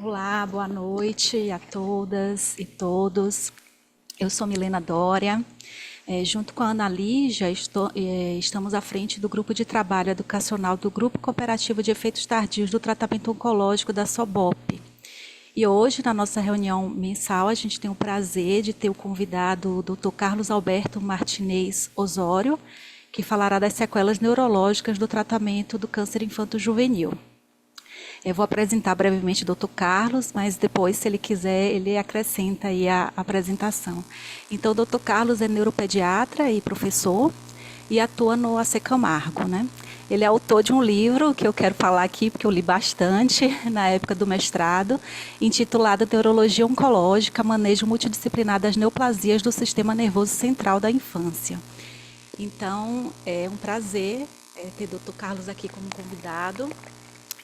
Olá, boa noite a todas e todos. Eu sou Milena Dória. Junto com a Ana Lígia, estamos à frente do grupo de trabalho educacional do Grupo Cooperativo de Efeitos Tardios do Tratamento Oncológico da SOBOP. E hoje, na nossa reunião mensal, a gente tem o prazer de ter o convidado o Dr. Carlos Alberto Martinez Osório, que falará das sequelas neurológicas do tratamento do câncer infanto-juvenil. Eu vou apresentar brevemente o Dr. Carlos, mas depois, se ele quiser, ele acrescenta aí a apresentação. Então, o Dr. Carlos é neuropediatra e professor e atua no AC Camargo, né? Ele é autor de um livro que eu quero falar aqui, porque eu li bastante na época do mestrado, intitulado Neurologia Oncológica, Manejo Multidisciplinar das Neoplasias do Sistema Nervoso Central da Infância. Então, é um prazer ter o Dr. Carlos aqui como convidado.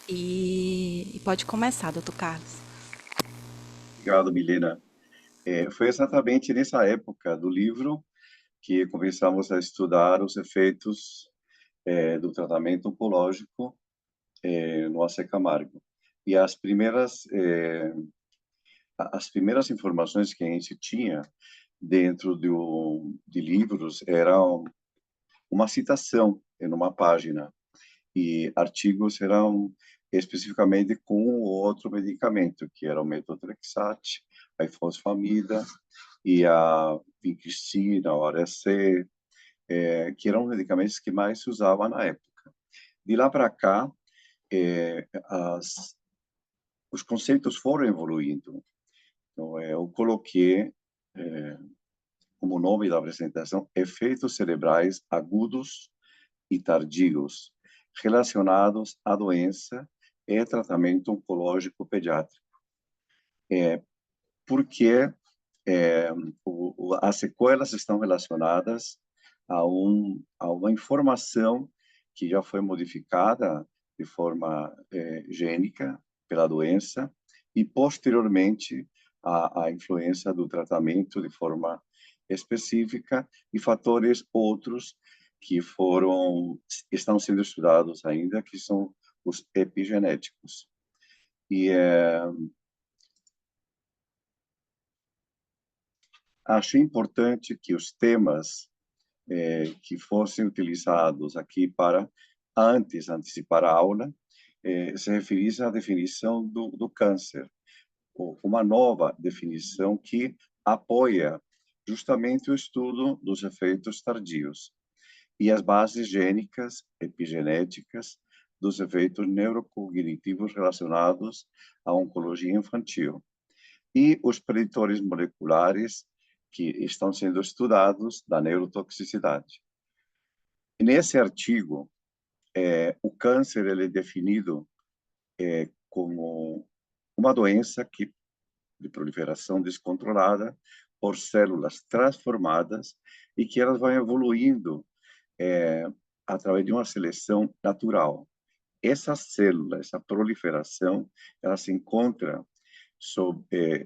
E pode começar, doutor Carlos. Obrigado, Milena. Foi exatamente nessa época do livro que começamos a estudar os efeitos do tratamento oncológico no AC Camargo. E as primeiras informações que a gente tinha dentro de livros eram uma citação em uma página e artigos eram especificamente com um ou outro medicamento, que era o metotrexate, a ifosfamida e a vincristina, o ARC, que eram os medicamentos que mais se usavam na época. De lá para cá, eh, as, os conceitos foram evoluindo. Então, eu coloquei como nome da apresentação efeitos cerebrais agudos e tardios relacionados à doença e tratamento oncológico pediátrico. Porque as sequelas estão relacionadas a uma informação que já foi modificada de forma gênica pela doença e, posteriormente, a influência do tratamento de forma específica e fatores outros que estão sendo estudados ainda, que são os epigenéticos. E achei importante que os temas que fossem utilizados aqui para, antes, antecipar a aula, se referisse à definição do câncer, uma nova definição que apoia justamente o estudo dos efeitos tardios e as bases gênicas, epigenéticas, dos efeitos neurocognitivos relacionados à oncologia infantil e os preditores moleculares que estão sendo estudados da neurotoxicidade. Nesse artigo, o câncer ele é definido como uma doença de proliferação descontrolada por células transformadas e que elas vão evoluindo através de uma seleção natural. Essa célula, essa proliferação, ela se encontra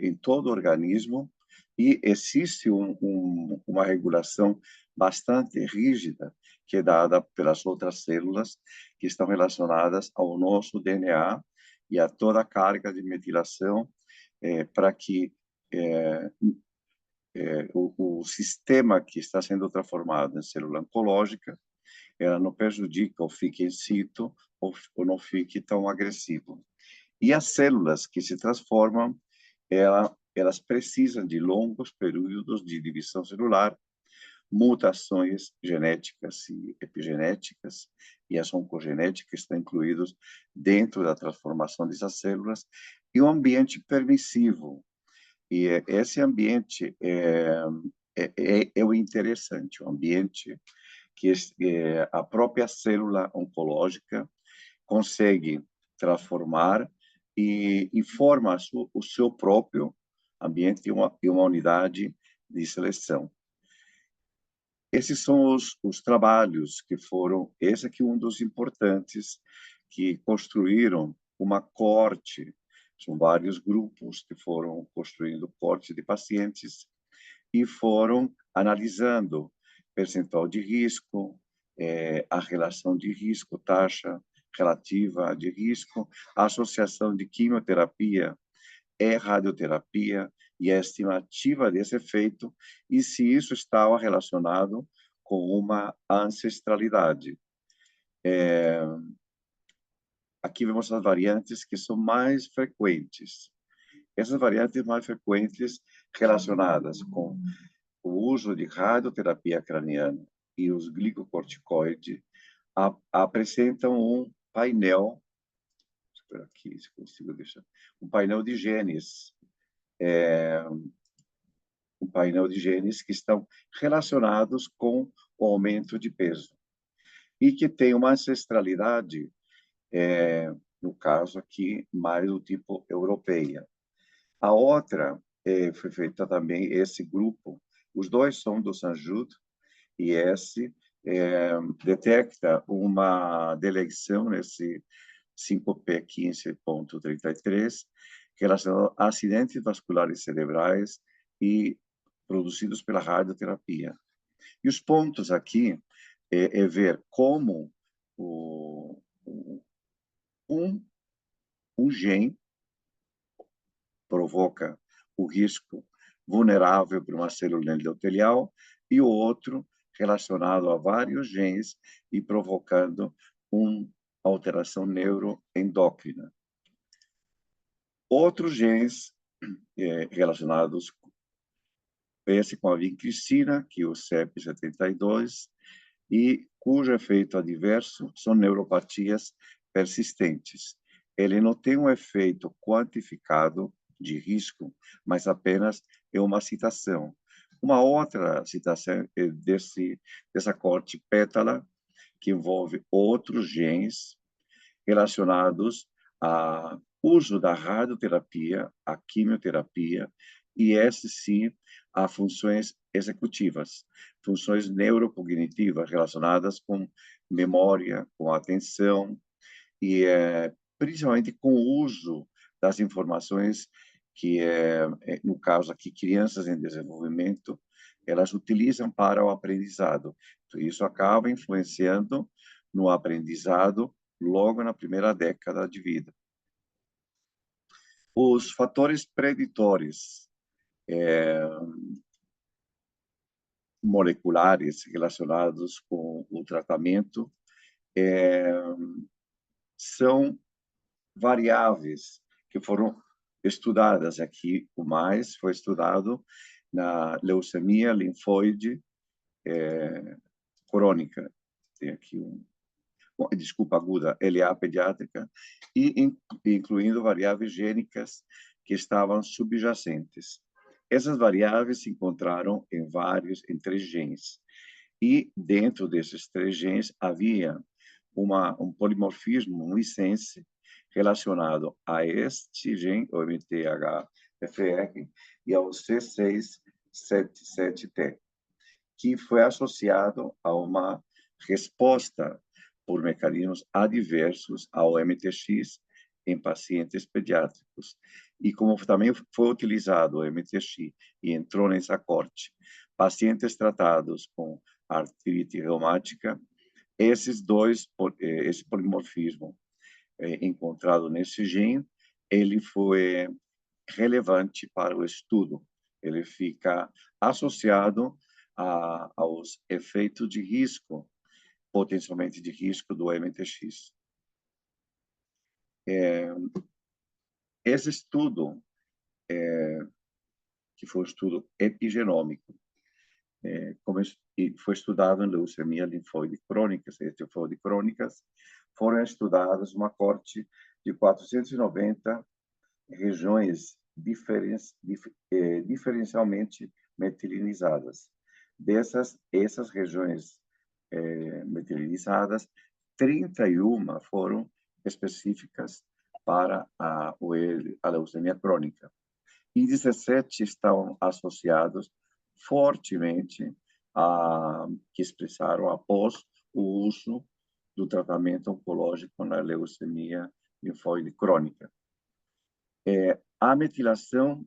em todo o organismo e existe uma regulação bastante rígida que é dada pelas outras células que estão relacionadas ao nosso DNA e a toda a carga de metilação para que o sistema que está sendo transformado em célula oncológica ela não prejudica ou fique in situ ou não fique tão agressivo. E as células que se transformam, elas precisam de longos períodos de divisão celular, mutações genéticas e epigenéticas, e as oncogenéticas estão incluídos dentro da transformação dessas células, e um ambiente permissivo. E esse ambiente é o interessante, o ambiente que a própria célula oncológica consegue transformar e forma o seu próprio ambiente e uma unidade de seleção. Esses são os trabalhos que foram, esse aqui é um dos importantes, que construíram uma coorte, são vários grupos que foram construindo coorte de pacientes e foram analisando percentual de risco, a relação de risco, taxa relativa de risco, a associação de quimioterapia é radioterapia e a estimativa desse efeito e se isso estava relacionado com uma ancestralidade. Aqui vemos as variantes que são mais frequentes. Essas variantes mais frequentes relacionadas com o uso de radioterapia craniana e os glicocorticoides apresentam um painel, espera aqui se consigo deixar, um painel de genes, que estão relacionados com o aumento de peso e que tem uma ancestralidade, no caso aqui, mais do tipo europeia. A outra foi feita também, esse grupo, os dois são do Sanjud, e esse detecta uma deleção nesse 5p15.33, relacionado a acidentes vasculares cerebrais e produzidos pela radioterapia. E os pontos aqui é ver como um gene provoca o risco vulnerável para uma célula endotelial e o outro relacionado a vários genes e provocando uma alteração neuroendócrina. Outros genes relacionados esse com a vincristina, que é o CEP72, e cujo efeito adverso são neuropatias persistentes. Ele não tem um efeito quantificado de risco, mas apenas é uma citação. Uma outra citação é dessa corte pétala, que envolve outros genes relacionados ao uso da radioterapia, a quimioterapia, e esses sim a funções executivas, funções neurocognitivas relacionadas com memória, com atenção, e principalmente com o uso das informações que, no caso aqui, crianças em desenvolvimento, elas utilizam para o aprendizado. Então, isso acaba influenciando no aprendizado logo na primeira década de vida. Os fatores preditores moleculares relacionados com o tratamento são variáveis que foram estudadas aqui. O mais foi estudado na leucemia linfóide crônica. Tem aqui desculpa, aguda, LA pediátrica, e incluindo variáveis gênicas que estavam subjacentes. Essas variáveis se encontraram em 3 genes. E dentro desses 3 genes havia um polimorfismo, um sense relacionado a este gene, o MTHFR, e ao C677T, que foi associado a uma resposta por mecanismos adversos ao MTX em pacientes pediátricos. E como também foi utilizado o MTX e entrou nessa corte, pacientes tratados com artrite reumática, esse polimorfismo encontrado nesse gene, ele foi relevante para o estudo. Ele fica associado aos efeitos de risco, potencialmente de risco do MTX. Esse estudo, que foi um estudo epigenômico, foi estudado em leucemia linfóide crônicas, linfóide crônicas, foram estudadas uma corte de 490 regiões diferencialmente metilinizadas. Essas regiões metilinizadas, 31 foram específicas para a leucemia crônica e 17 estão associados fortemente que expressaram após o uso do tratamento oncológico na leucemia linfóide crônica. A metilação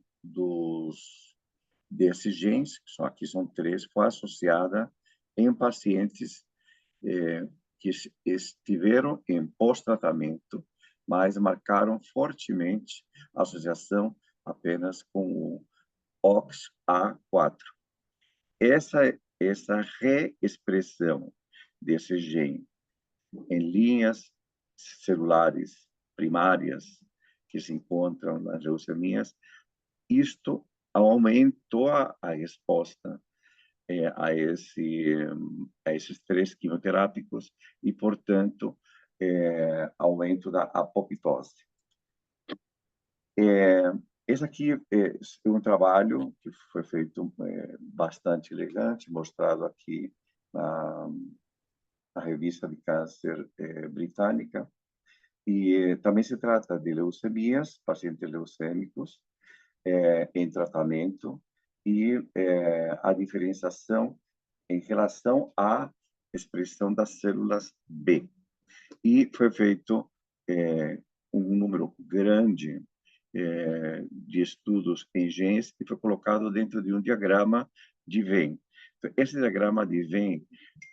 desses genes, que aqui são 3, foi associada em pacientes que estiveram em pós-tratamento, mas marcaram fortemente a associação apenas com o OXA4. Essa reexpressão desse gene em linhas celulares primárias que se encontram nas leucemias, isto aumentou a resposta a esses três quimioterápicos e, portanto, aumento da apoptose. Esse aqui é um trabalho que foi feito bastante elegante, mostrado aqui na revista de câncer britânica, e também se trata de leucemias, pacientes leucêmicos em tratamento, e a diferenciação em relação à expressão das células B. E foi feito um número grande de estudos em genes e foi colocado dentro de um diagrama de Venn. Então, esse diagrama de Venn,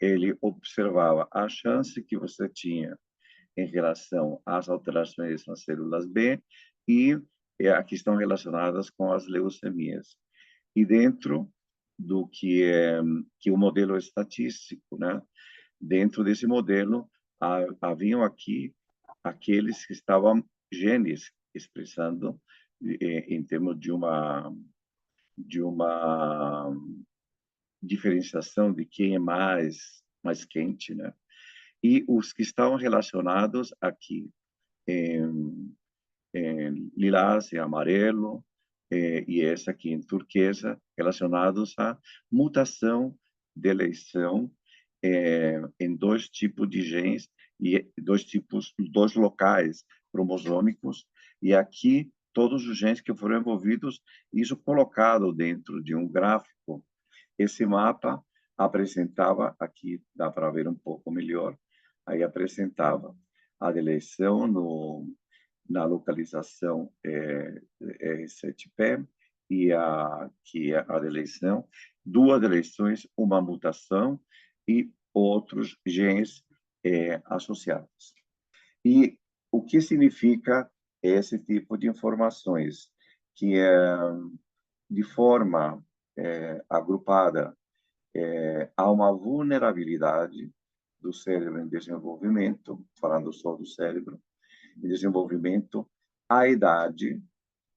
ele observava a chance que você tinha em relação às alterações nas células B e a que estão relacionadas com as leucemias. E dentro do que o modelo estatístico, né? Dentro desse modelo, haviam aqui aqueles que estavam genes expressando em termos de uma diferenciação de quem é mais quente, né? E os que estavam relacionados aqui em lilás, em amarelo, e essa aqui em turquesa, relacionados à mutação de eleição em dois tipos de genes e dois locais cromosômicos, e aqui todos os genes que foram envolvidos, isso colocado dentro de um gráfico. Esse mapa apresentava, aqui dá para ver um pouco melhor, aí apresentava a deleção na localização R7P e que é a deleção, duas deleções, uma mutação e outros genes associados. E o que significa esse tipo de informações? Que de forma agrupada há uma vulnerabilidade do cérebro em desenvolvimento, falando só do cérebro, em desenvolvimento, à idade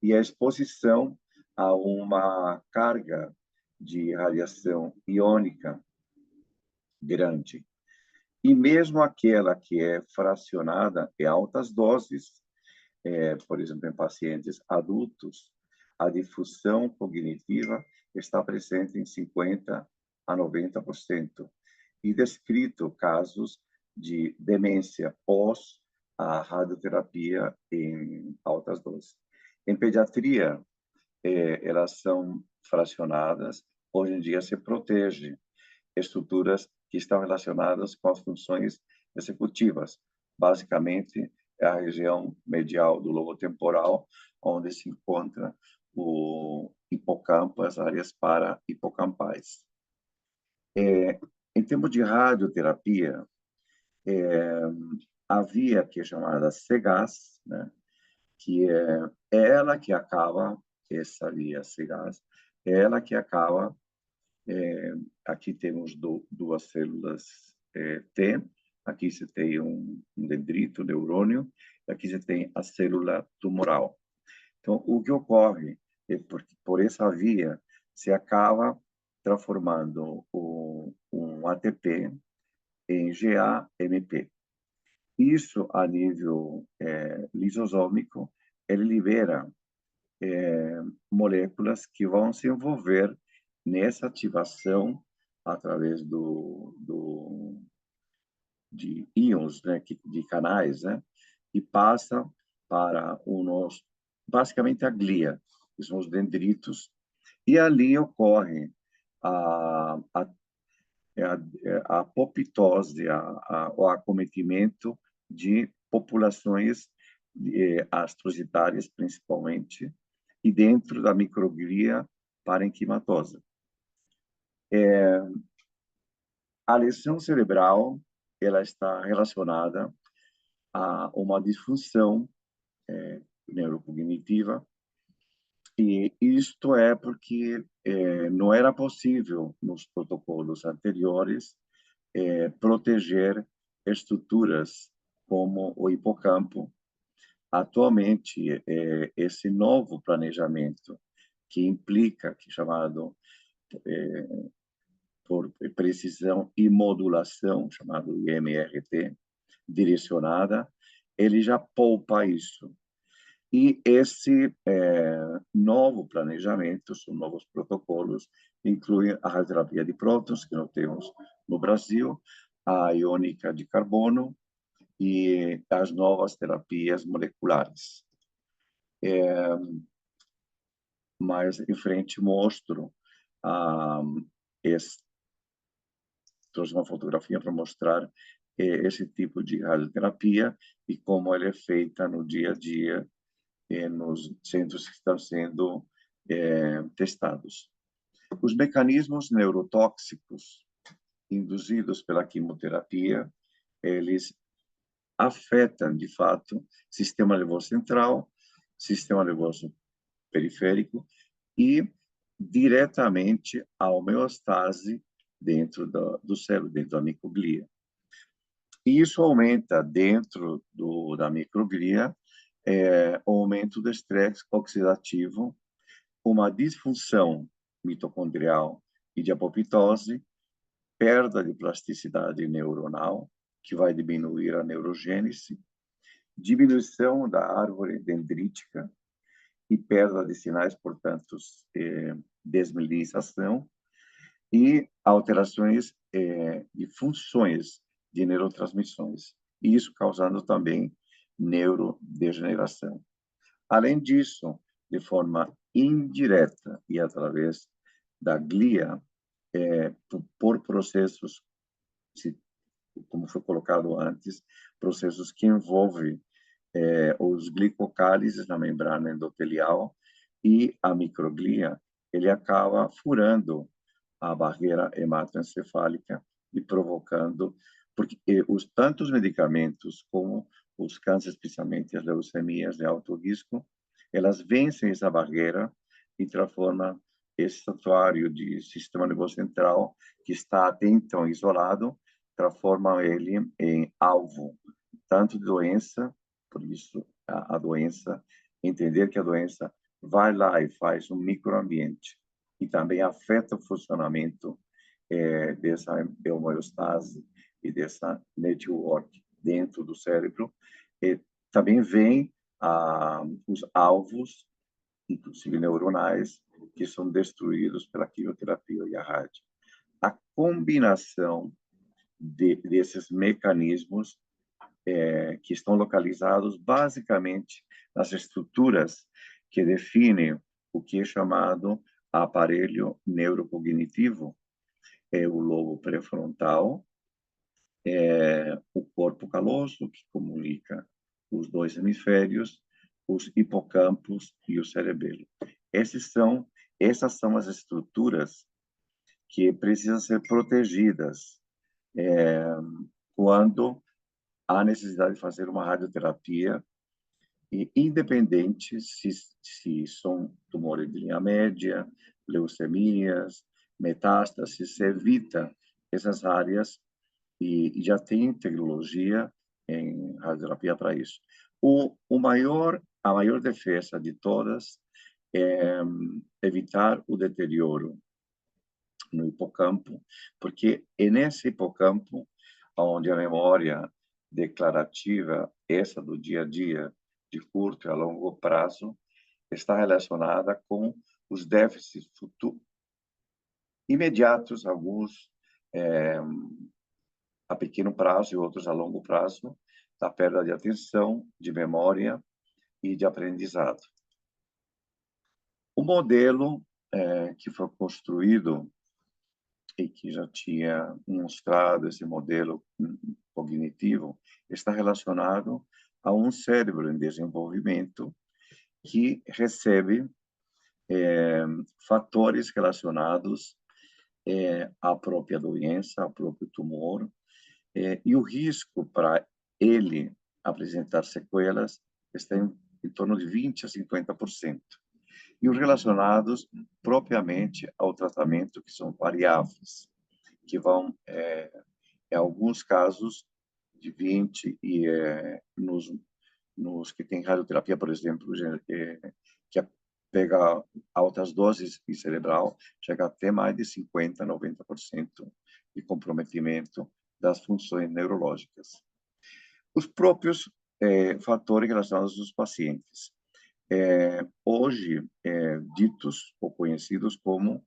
e à exposição a uma carga de radiação iônica grande. E mesmo aquela que é fracionada em altas doses, por exemplo, em pacientes adultos, a difusão cognitiva está presente em 50% a 90%. E descrito casos de demência pós a radioterapia em altas doses. Em pediatria, elas são fracionadas. Hoje em dia se protege estruturas que estão relacionadas com as funções executivas. Basicamente, é a região medial do lobo temporal, onde se encontra o hipocampo, as áreas para-hipocampais. Em termos de radioterapia, havia a que é chamada CGAS, né? Que é ela que acaba, essa via CGAS, é ela que acaba, aqui temos duas células T, aqui você tem um dendrito, neurônio, aqui você tem a célula tumoral. Então, o que ocorre é por essa via se acaba transformando um ATP em GAMP. Isso, a nível lisosômico, ele libera moléculas que vão se envolver nessa ativação através de íons, né, de canais, né, e passa para basicamente a glia, que são os dendritos, e ali ocorre a apoptose, o acometimento de populações astrocitárias, principalmente, e dentro da microglia parenquimatosa. A lesão cerebral ela está relacionada a uma disfunção neurocognitiva E isto é porque não era possível, nos protocolos anteriores, proteger estruturas como o hipocampo. Atualmente, esse novo planejamento, que implica, que é chamado por precisão e modulação, chamado IMRT, direcionada, ele já poupa isso. E esse novo planejamento, são novos protocolos, incluem a radioterapia de prótons, que nós temos no Brasil, a iônica de carbono e as novas terapias moleculares. Mais em frente mostro trouxe uma fotografia para mostrar esse tipo de radioterapia e como ela é feita no dia a dia nos centros que estão sendo testados. Os mecanismos neurotóxicos induzidos pela quimioterapia, eles afetam, de fato, sistema nervoso central, sistema nervoso periférico e diretamente a homeostase dentro do cérebro, dentro da microglia. E isso aumenta dentro da microglia o aumento do estresse oxidativo, uma disfunção mitocondrial e de apoptose, perda de plasticidade neuronal, que vai diminuir a neurogênese, diminuição da árvore dendrítica e perda de sinais, portanto, desmielinização e alterações de funções de neurotransmissões, e isso causando também neurodegeneração. Além disso, de forma indireta e através da glia, por processos, como foi colocado antes, processos que envolvem os glicocálices na membrana endotelial e a microglia, ele acaba furando a barreira hematoencefálica e provocando, porque tanto os medicamentos como os cânceres, especialmente as leucemias de alto risco, elas vencem essa barreira e transformam esse santuário de sistema nervoso central, que está até então isolado, transformam ele em alvo, tanto de doença, por isso a doença, entender que a doença vai lá e faz um microambiente, e também afeta o funcionamento dessa homeostase e dessa network dentro do cérebro. E também vem os alvos, inclusive neuronais, que são destruídos pela quimioterapia e a rádio. A combinação desses mecanismos que estão localizados basicamente nas estruturas que definem o que é chamado aparelho neurocognitivo, o lobo pré-frontal, o corpo caloso, que comunica os dois hemisférios, os hipocampos e o cerebelo. Essas são as estruturas que precisam ser protegidas quando há necessidade de fazer uma radioterapia, e independente se são tumores de linha média, leucemias, metástases, se evita essas áreas e já tem tecnologia em radioterapia para isso. A maior defesa de todas é evitar o deterioro no hipocampo, porque é nesse hipocampo onde a memória declarativa, essa do dia a dia, de curto e a longo prazo, está relacionada com os déficits imediatos, alguns a pequeno prazo e outros a longo prazo, da perda de atenção, de memória e de aprendizado. O modelo que foi construído e que já tinha mostrado esse modelo cognitivo está relacionado a um cérebro em desenvolvimento que recebe fatores relacionados à própria doença, ao próprio tumor, e o risco para ele apresentar sequelas está em torno de 20% a 50%. e os relacionados propriamente ao tratamento, que são variáveis, que vão, em alguns casos, de 20 e nos que têm radioterapia, por exemplo, que pega altas doses em cerebral, chega até mais de 50, 90% de comprometimento das funções neurológicas. Os próprios fatores relacionados aos pacientes, hoje ditos ou conhecidos como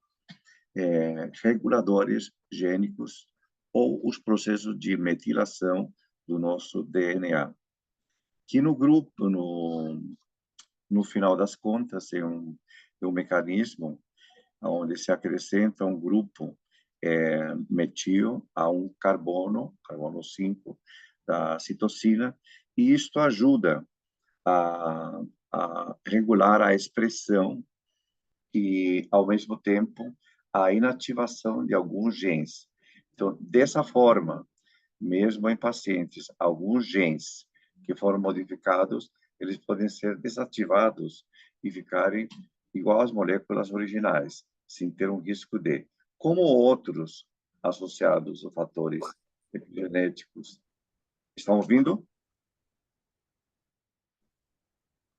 reguladores gênicos ou os processos de metilação do nosso DNA, que no grupo, no final das contas, é um mecanismo onde se acrescenta um grupo metil a um carbono 5, da citocina, e isto ajuda a regular a expressão e, ao mesmo tempo, a inativação de alguns genes. Então, dessa forma, mesmo em pacientes, alguns genes que foram modificados, eles podem ser desativados e ficarem igual às moléculas originais, sem ter um risco de, como outros associados a fatores epigenéticos. Estão ouvindo?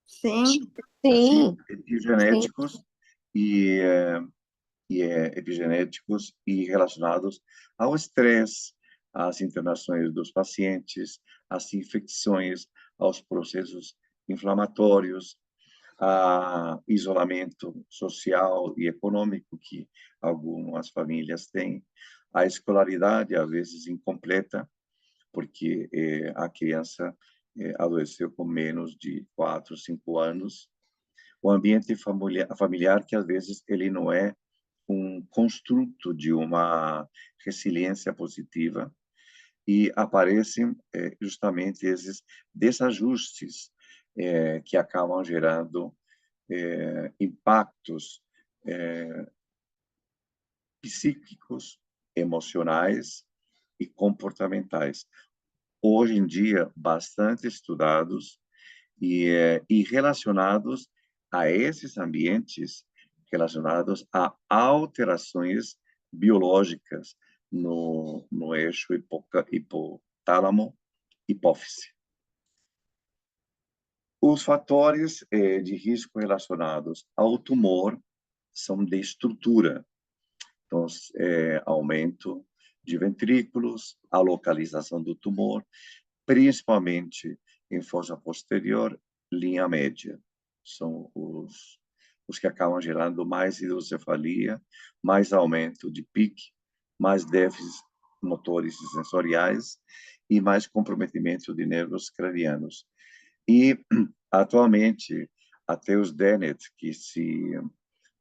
Sim, Assim, Sim, sim. epigenéticos e, epigenéticos e relacionados ao estresse, às internações dos pacientes, às infecções, aos processos inflamatórios, a isolamento social e econômico que algumas famílias têm, a escolaridade às vezes incompleta, porque a criança adoeceu com menos de 4, 5 anos, o ambiente familiar que às vezes ele não é um construto de uma resiliência positiva, e aparecem justamente esses desajustes que acabam gerando impactos psíquicos, emocionais e comportamentais. Hoje em dia, bastante estudados e relacionados a esses ambientes, relacionados a alterações biológicas no eixo hipotálamo-hipófise. Os fatores de risco relacionados ao tumor são de estrutura. Então, aumento de ventrículos, a localização do tumor, principalmente em fossa posterior, linha média. São os que acabam gerando mais hidrocefalia, mais aumento de pique, mais déficits motores e sensoriais e mais comprometimento de nervos cranianos. E, atualmente, até os DENET, que se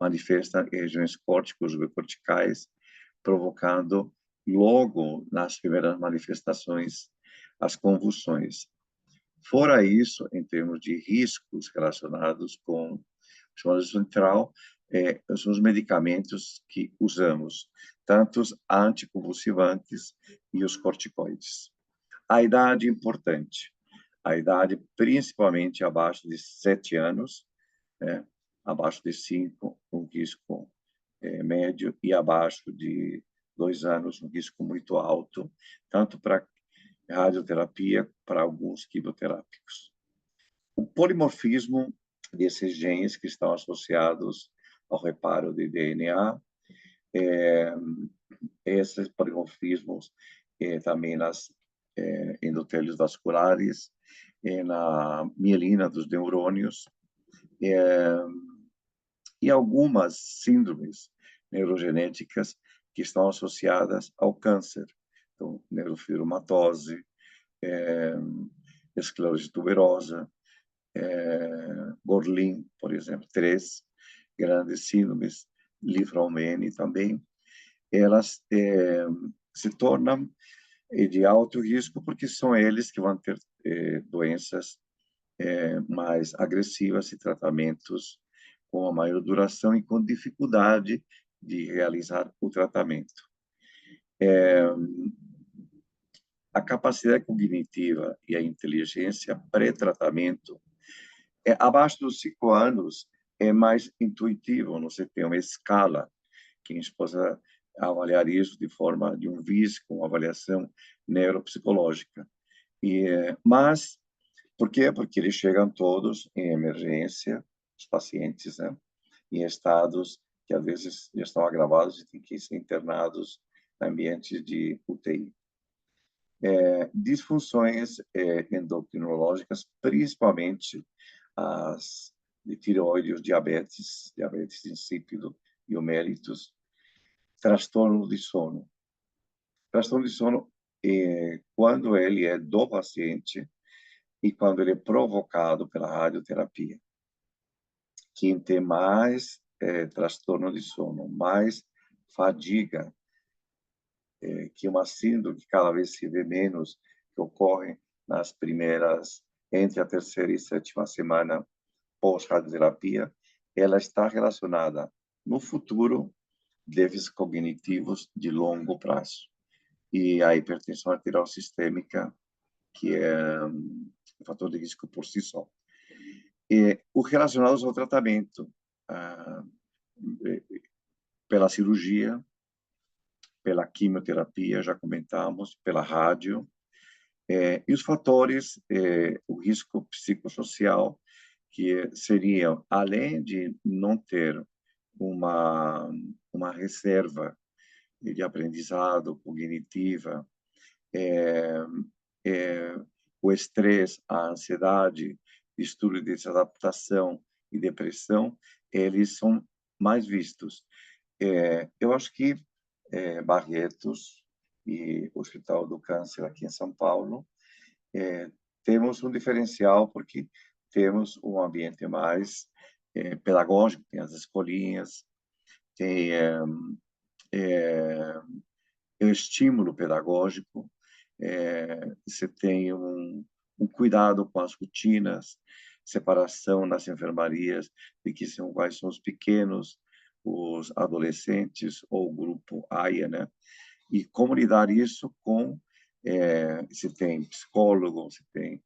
manifestam em regiões córtico-subcorticais, provocando, logo nas primeiras manifestações, as convulsões. Fora isso, em termos de riscos relacionados com o chamado central, são os medicamentos que usamos, tanto os anticonvulsivantes e os corticoides. A idade é importante. A idade, principalmente abaixo de 7 anos, abaixo de 5, um risco médio, e abaixo de 2 anos, um risco muito alto, tanto para radioterapia, para alguns quimioterápicos. O polimorfismo desses genes que estão associados ao reparo de DNA, esses polimorfismos também nas endotelios vasculares, na mielina dos neurônios, e algumas síndromes neurogenéticas que estão associadas ao câncer. Então, neurofibromatose, esclerose tuberosa, Gorlin, por exemplo, 3 grandes síndromes, Li-Fraumeni também, elas se tornam de alto risco porque são eles que vão ter doenças mais agressivas e tratamentos com a maior duração e com dificuldade de realizar o tratamento. A capacidade cognitiva e a inteligência pré-tratamento, abaixo dos 5 anos, é mais intuitivo, você tem uma escala que a gente possa avaliar isso de um VIS, com avaliação neuropsicológica. Mas, por quê? Porque eles chegam todos em emergência, os pacientes, né? Em estados que às vezes já estão agravados e têm que ser internados em ambientes de UTI. Disfunções endocrinológicas, principalmente as de tireoide, os diabetes insípido e o mellitus, transtorno de sono. Transtorno de sono quando ele é do paciente e quando ele é provocado pela radioterapia. Quem tem mais transtorno de sono, mais fadiga, que uma síndrome que cada vez se vê menos, que ocorre nas primeiras, entre a terceira e sétima semana pós-radioterapia, ela está relacionada, no futuro, déficits cognitivos de longo prazo. E a hipertensão arterial sistêmica, que é um fator de risco por si só. Os relacionados ao tratamento, pela cirurgia, pela quimioterapia, já comentamos, pela rádio, e os fatores, o risco psicossocial, que seriam, além de não ter uma reserva de aprendizado cognitiva, o estresse, a ansiedade, distúrbio de desadaptação e depressão, eles são mais vistos. Eu acho que Barretos e o Hospital do Câncer aqui em São Paulo, temos um diferencial porque temos um ambiente mais pedagógico, tem as escolinhas, tem o estímulo pedagógico, você tem um cuidado com as rotinas, separação nas enfermarias, de que são quais são os pequenos, os adolescentes ou o grupo AIA, né? E como lidar isso com se tem psicólogo, se tem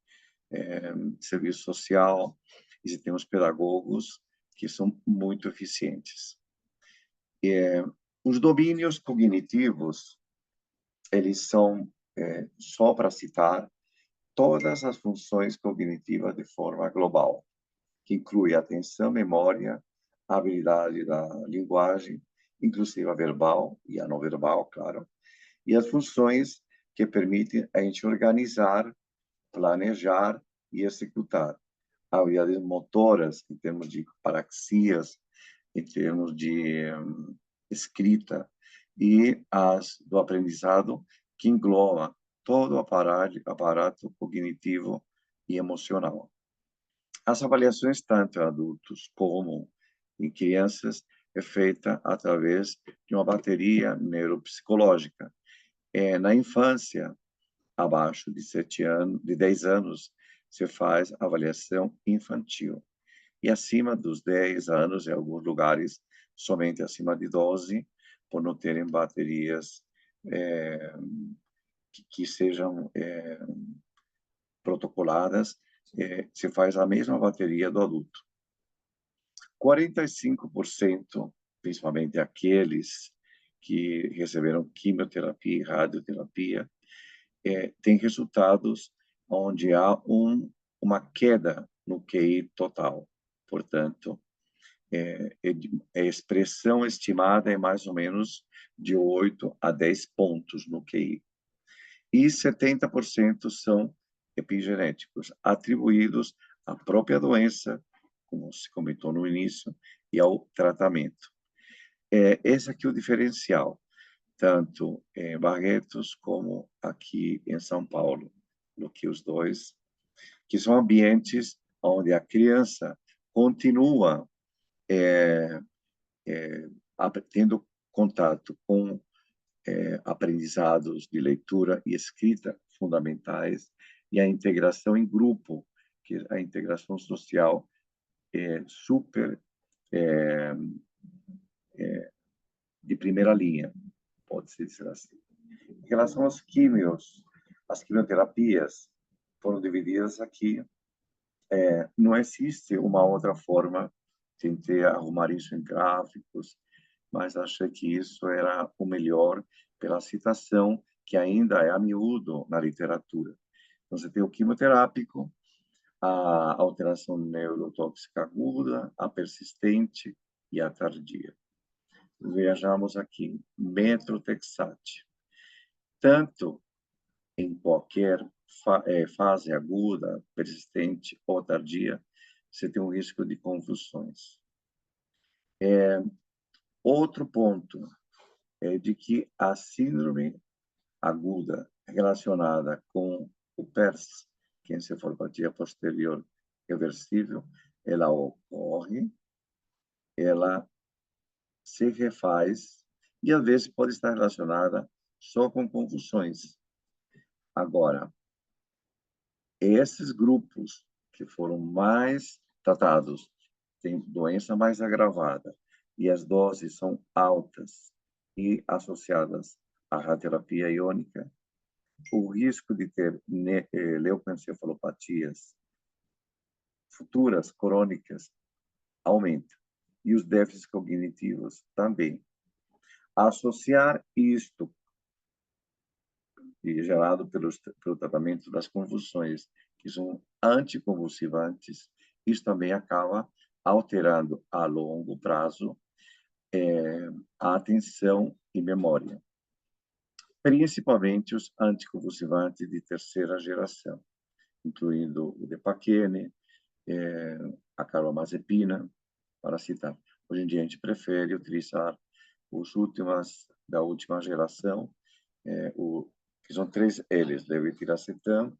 serviço social, e se tem os pedagogos que são muito eficientes. Os domínios cognitivos, eles são, só para citar, todas as funções cognitivas de forma global, que inclui a atenção, memória, a habilidade da linguagem, inclusive a verbal e a não verbal, claro, e as funções que permitem a gente organizar, planejar e executar. Habilidades motoras, em termos de paraxias, em termos de escrita, e as do aprendizado, que engloba todo o aparato cognitivo e emocional. As avaliações, tanto em adultos como em crianças, é feita através de uma bateria neuropsicológica. Na infância, abaixo de 10 anos, se faz avaliação infantil. E acima dos 10 anos, em alguns lugares, somente acima de 12, por não terem baterias que sejam protocoladas, se faz a mesma bateria do adulto. 45%, principalmente aqueles que receberam quimioterapia e radioterapia, tem resultados onde há uma queda no QI total. Portanto, a expressão estimada é mais ou menos de 8 a 10 pontos no QI. E 70% são epigenéticos, atribuídos à própria doença, como se comentou no início, e ao tratamento. Esse aqui é o diferencial, tanto em Barretos como aqui em São Paulo, no que os dois, que são ambientes onde a criança continua tendo contato com aprendizados de leitura e escrita fundamentais, e a integração em grupo, que a integração social é super de primeira linha, pode-se dizer assim. Em relação às as quimioterapias foram divididas aqui. Não existe uma outra forma tentei arrumar isso em gráficos, mas achei que isso era o melhor pela citação que ainda é a miúdo na literatura. Então, você tem o quimioterápico, a alteração neurotóxica aguda, a persistente e a tardia. Vejamos aqui, methotrexate. Tanto em qualquer fase aguda, persistente ou tardia, você tem um risco de convulsões. Outro ponto é de que a síndrome aguda relacionada com o PERS, que é encefalopatia posterior reversível, ela ocorre, ela se refaz e, às vezes, pode estar relacionada só com convulsões. Agora, esses grupos que foram mais tratados têm doença mais agravada e as doses são altas e associadas à radioterapia iônica, o risco de ter leucoencefalopatias futuras crônicas aumenta e os déficits cognitivos também. Associar isto gerado pelo tratamento das convulsões, que são anticonvulsivantes, isso também acaba alterando a longo prazo a atenção e memória, principalmente os anticonvulsivantes de terceira geração, incluindo o Depaquene, a carbamazepina, para citar. Hoje em dia a gente prefere utilizar os últimas da última geração, que são 3 L's, levetiracetam,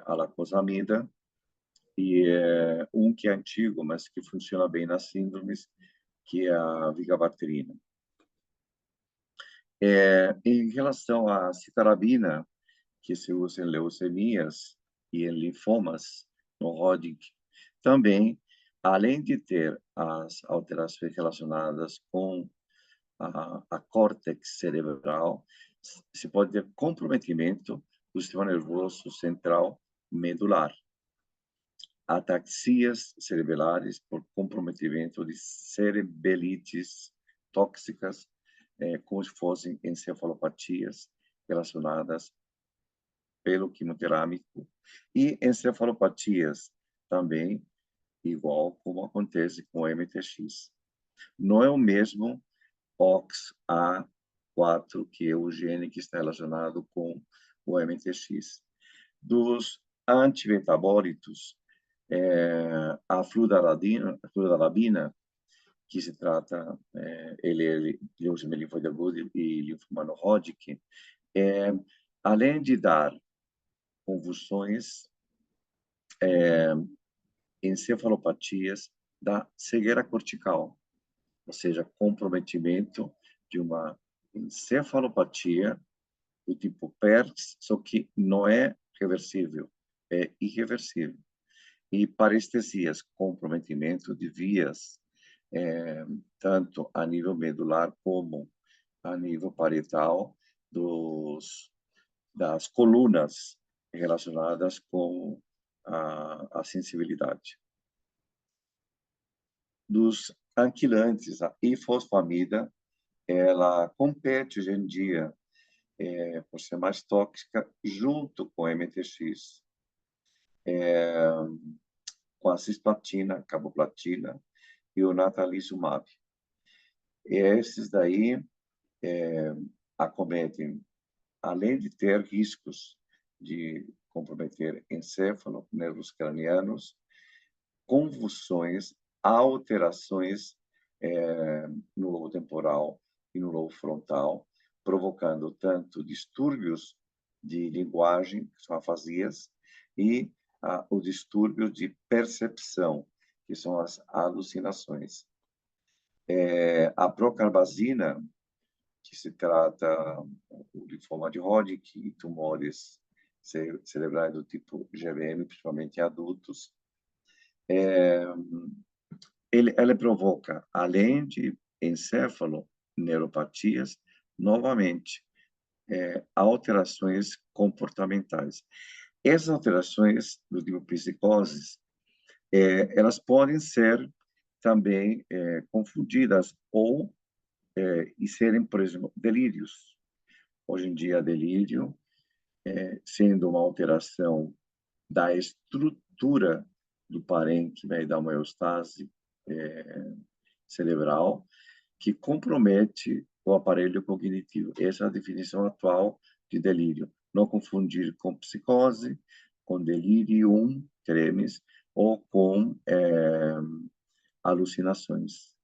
alacosamida e um que é antigo, mas que funciona bem nas síndromes, que é a vigabatrin. Em relação à citarabina, que se usa em leucemias e em linfomas no Hodgkin, também, além de ter as alterações relacionadas com a córtex cerebral, se pode ter comprometimento do sistema nervoso central medular, ataxias cerebelares por comprometimento de cerebelites tóxicas, como se fossem encefalopatias relacionadas pelo quimioterápico e encefalopatias também, igual como acontece com o MTX. Não é o mesmo OX-A4, que é o gene que está relacionado com o MTX. Dos antimetabólitos, a fludarabina, que se trata, ele é leucemia linfóide aguda e linfoma no Hodgkin, além de dar convulsões, encefalopatias da cegueira cortical, ou seja, comprometimento de uma encefalopatia do tipo PERS, só que não é reversível, é irreversível. E parestesias, comprometimento de vias, tanto a nível medular como a nível parietal das colunas relacionadas com a sensibilidade. Dos anquilantes, a ifosfamida, ela compete hoje em dia, por ser mais tóxica, junto com a MTX, com a cisplatina, carboplatina e o natalizumab. Esses daí acometem, além de ter riscos de comprometer encéfalo, nervos cranianos, convulsões, alterações no lobo temporal e no lobo frontal, provocando tanto distúrbios de linguagem, que são afasias, e os distúrbios de percepção, que são as alucinações. A procarbazina, que se trata do linfoma de Hodgkin e tumores cerebrais do tipo GBM, principalmente em adultos, ela provoca, além de encéfalo, neuropatias, novamente, alterações comportamentais. Essas alterações do tipo psicoses, elas podem ser também confundidas ou e serem, por exemplo, delírios. Hoje em dia, delírio, sendo uma alteração da estrutura do parênquima e da homeostase cerebral, que compromete o aparelho cognitivo. Essa é a definição atual de delírio. Não confundir com psicose, com delirium tremens ou com alucinações.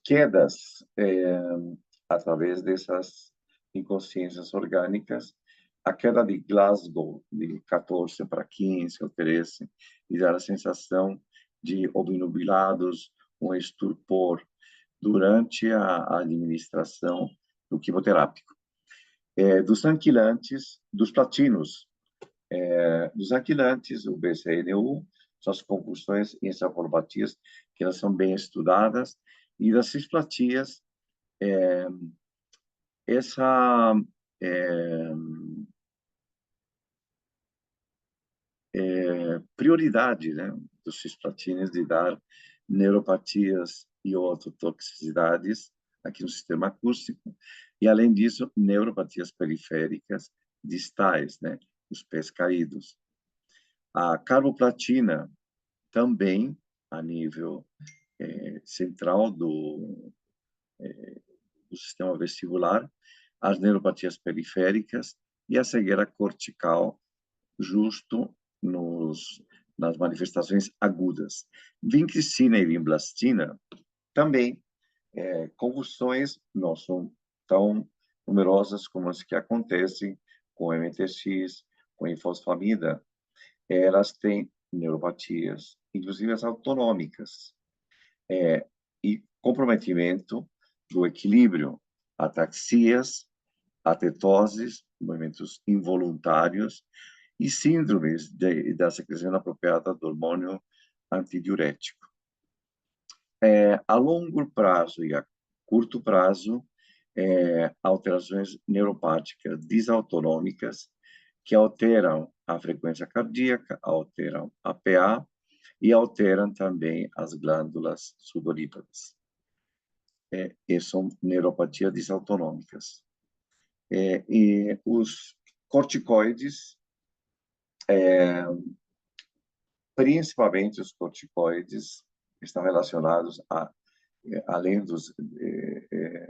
Quedas através dessas inconsciências orgânicas, a queda de Glasgow, de 14 para 15 ou 13, e dá a sensação de obnubilados, um estupor durante a administração do quimioterápico. Dos anquilantes, dos platinos, dos anquilantes, o BCNU, são as convulsões e encefalopatias que elas são bem estudadas, e das cisplatias, essa prioridade, né, dos cisplatines de dar neuropatias e ototoxicidades aqui no sistema acústico, e, além disso, neuropatias periféricas distais, né, os pés caídos. A carboplatina também, a nível central do sistema vestibular, as neuropatias periféricas e a cegueira cortical, justo nas manifestações agudas. Vincristina e vinblastina também, convulsões não são tão numerosas como as que acontecem com MTX, com infosfamida. Elas têm neuropatias, inclusive as autonômicas, e comprometimento do equilíbrio, ataxias, atetoses, movimentos involuntários, e síndromes da secreção inapropriada do hormônio antidiurético. A longo prazo e a curto prazo, alterações neuropáticas disautonômicas que alteram a frequência cardíaca, alteram a PA e alteram também as glândulas sudoríparas. E são neuropatias disautonômicas. E os corticoides, principalmente os corticoides, estão relacionados além dos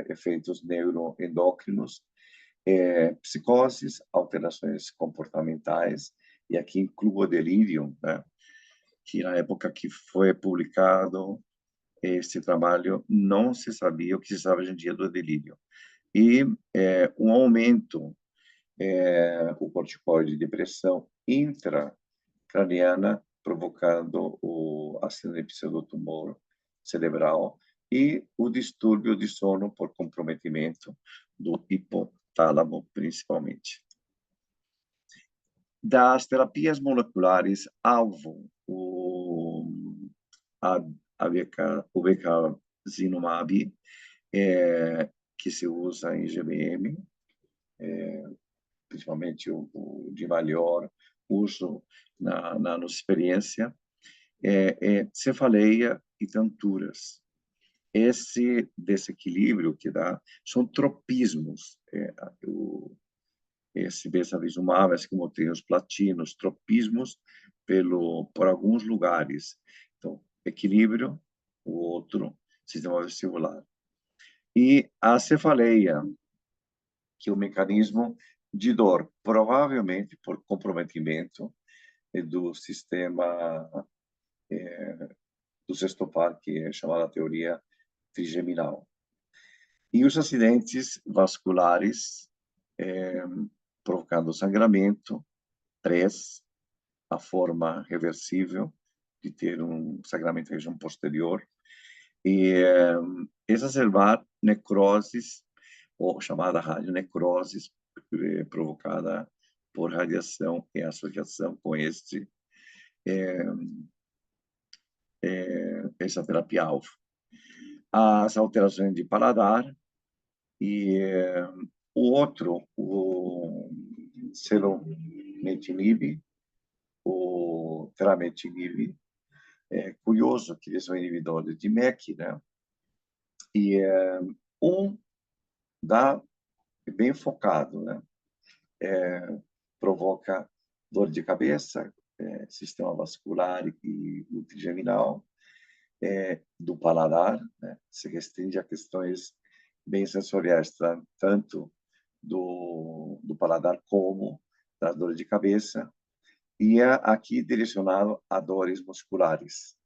efeitos neuroendócrinos, psicoses, alterações comportamentais, e aqui incluo o delírio, né, que na época que foi publicado esse trabalho, não se sabia o que se sabe hoje em dia do delírio. E um aumento, o corticoide de pressão intracraniana, provocando a síndrome de pseudotumor cerebral e o distúrbio de sono por comprometimento do hipotálamo, principalmente. Das terapias moleculares alvo, o becazinumab, que se usa em GBM, principalmente o de maior uso na nanoexperiência, cefaleia e tonturas. Esse desequilíbrio que dá são tropismos. Esse bevacizumab, assim como tem os platinos, tropismos por alguns lugares. Então, equilíbrio, o outro, sistema vestibular. E a cefaleia, que é o mecanismo de dor, provavelmente por comprometimento do sistema do sexto par, que é chamada teoria trigeminal. E os acidentes vasculares, provocando sangramento, a forma reversível de ter um sangramento da região posterior, e exacerbar necroses, ou chamada radionecroses, provocada por radiação e associação com essa terapia-alvo. As alterações de paladar e o outro, o serometinib, o trametinib, É curioso que eles são inibidores de MEK, né? E um dá bem focado, né? Provoca dor de cabeça, sistema vascular e trigeminal, do paladar, né? Se restringe a questões bem sensoriais, tanto do paladar como da dor de cabeça, e é aqui direcionado a dores musculares.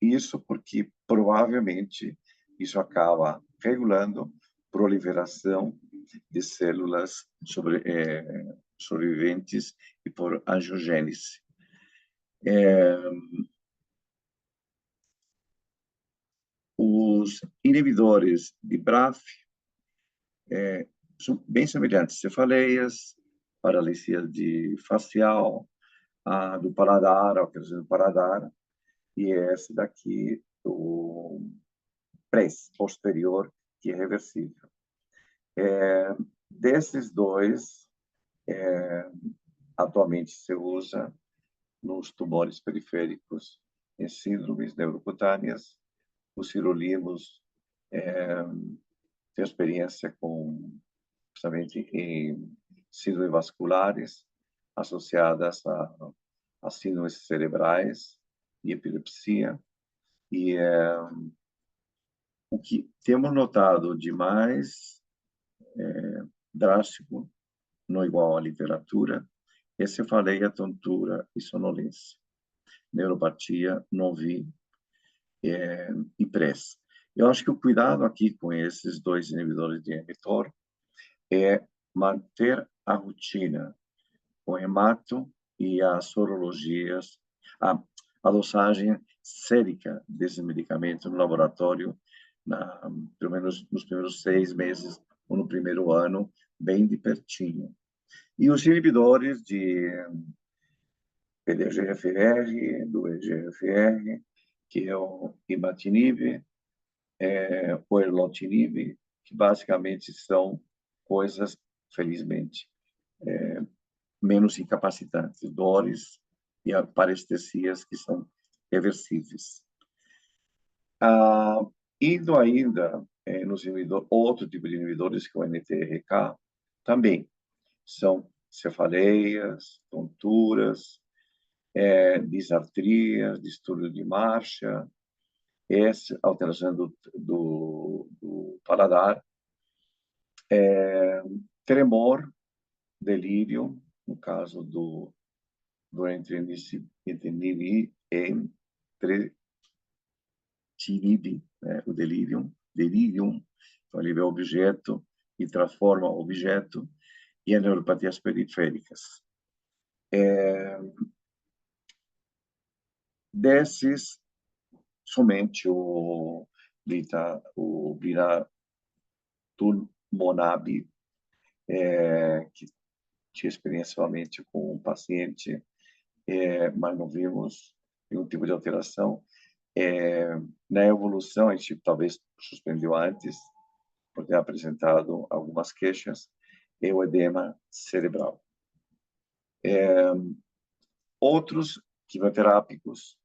Isso porque provavelmente isso acaba regulando proliferação de células sobreviventes e por angiogênese. Os inibidores de BRAF são bem semelhantes, cefaleias, paralisia facial, do paladar, alteração do paladar, e esse daqui, o posterior, que é reversível. Desses dois, atualmente se usa nos tumores periféricos, em síndromes neurocutâneas, os sirolimus têm experiência justamente em síndromes vasculares associadas a síndromes cerebrais e epilepsia. E o que temos notado de mais drástico, não igual à literatura, é cefaleia, tontura e sonolência. Neuropatia, não vi, e press. Eu acho que o cuidado aqui com esses dois inibidores de mTOR é manter a rotina com hemato e as sorologias, a dosagem sérica desse medicamento no laboratório, pelo menos nos primeiros 6 meses ou no primeiro ano, bem de pertinho. E os inibidores de PDGFR, do EGFR, que é o imatinib, o erlotinib, que basicamente são coisas, felizmente, menos incapacitantes, dores e parestesias que são reversíveis. Indo ainda nos inibidores, outro tipo de inibidores, que é o NTRK, também são cefaleias, tonturas, disartrias, distúrbio de marcha, alteração do paladar, tremor, delírio, no caso do entrectinib e né, o delirium, então ele vê objeto e transforma objeto, e as neuropatias periféricas. Desses, somente o blinatumomab, que tinha experiência somente com um paciente, mas não vimos nenhum tipo de alteração. Na evolução, a gente talvez suspendeu antes, por ter apresentado algumas queixas, é o edema cerebral. Outros quimioterápicos,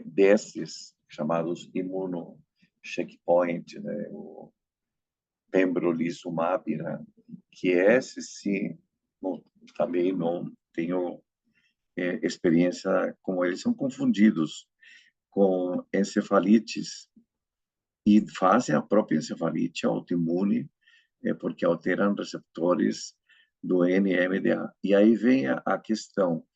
desses chamados imunocheckpoint, né, o pembrolizumab, né, que esse sim, também não tenho experiência com eles, são confundidos com encefalites e fazem a própria encefalite autoimune, porque alteram receptores do NMDA. E aí vem a questão,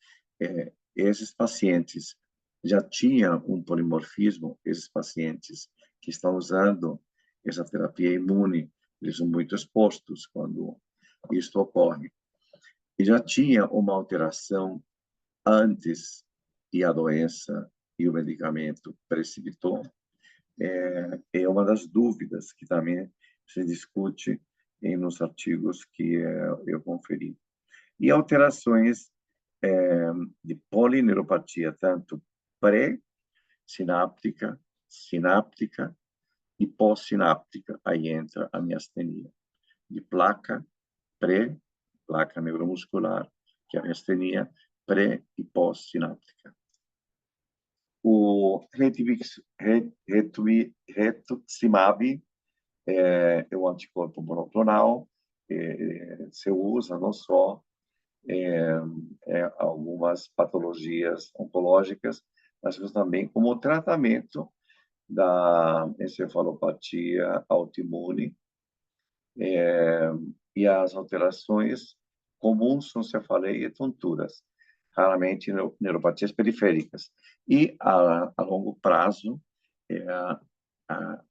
esses pacientes já tinham um polimorfismo, esses pacientes que estão usando essa terapia imune, eles são muito expostos quando isso ocorre. E já tinha uma alteração antes e a doença e o medicamento precipitou, é uma das dúvidas que também se discute nos artigos que eu conferi. E alterações de polineuropatia, tanto pré-sináptica, sináptica e pós-sináptica. Aí entra a miastenia. De placa, placa neuromuscular, que é a miastenia pré- e pós-sináptica. O rituximab é um anticorpo monoclonal, se usa não só algumas patologias oncológicas, mas também como tratamento da encefalopatia autoimune e as alterações comuns são cefaleia e tonturas, raramente neuropatias periféricas. E, a longo prazo,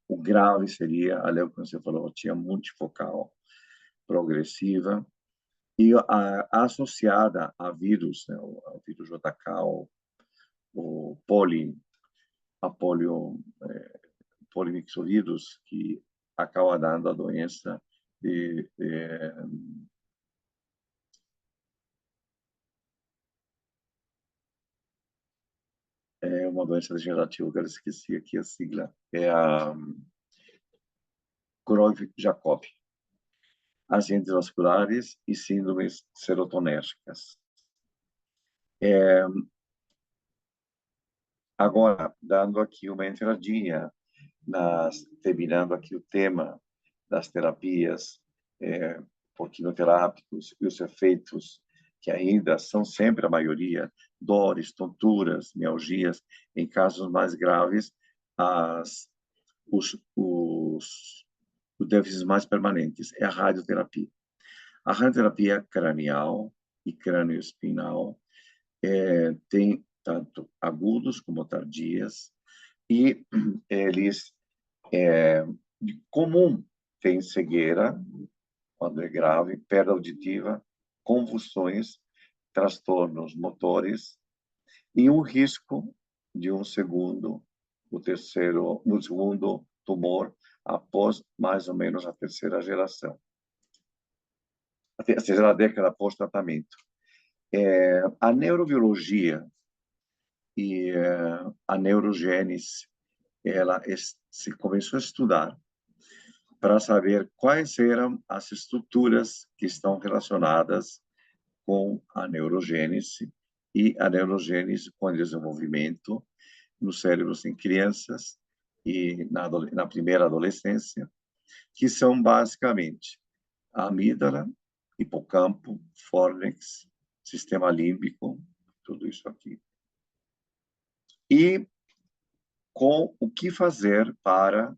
o grave seria a leucoencefalopatia multifocal progressiva e associada a vírus, né, o vírus JK, a polimixovírus, que acaba dando a doença uma doença degenerativa, que eu esqueci aqui a sigla, é a Creutzfeldt-Jakob, acidentes vasculares e síndromes serotonérgicas. Agora, dando aqui uma entradinha, terminando aqui o tema das terapias por quimioterápicos e os efeitos que ainda são sempre a maioria, dores, tonturas, mialgias, em casos mais graves, os déficits mais permanentes é a radioterapia. A radioterapia cranial e crânioespinal tem tanto agudos como tardias, e eles, de comum, têm cegueira, quando é grave, perda auditiva, convulsões, transtornos motores e um risco de um segundo tumor após mais ou menos a terceira geração, a terceira década pós-tratamento. A neurobiologia e a neurogênese, ela se começou a estudar para saber quais eram as estruturas que estão relacionadas com a neurogênese e a neurogênese com o desenvolvimento nos cérebros em crianças e na primeira adolescência, que são basicamente a amígdala, hipocampo, fórnix, sistema límbico, tudo isso aqui. E com o que fazer para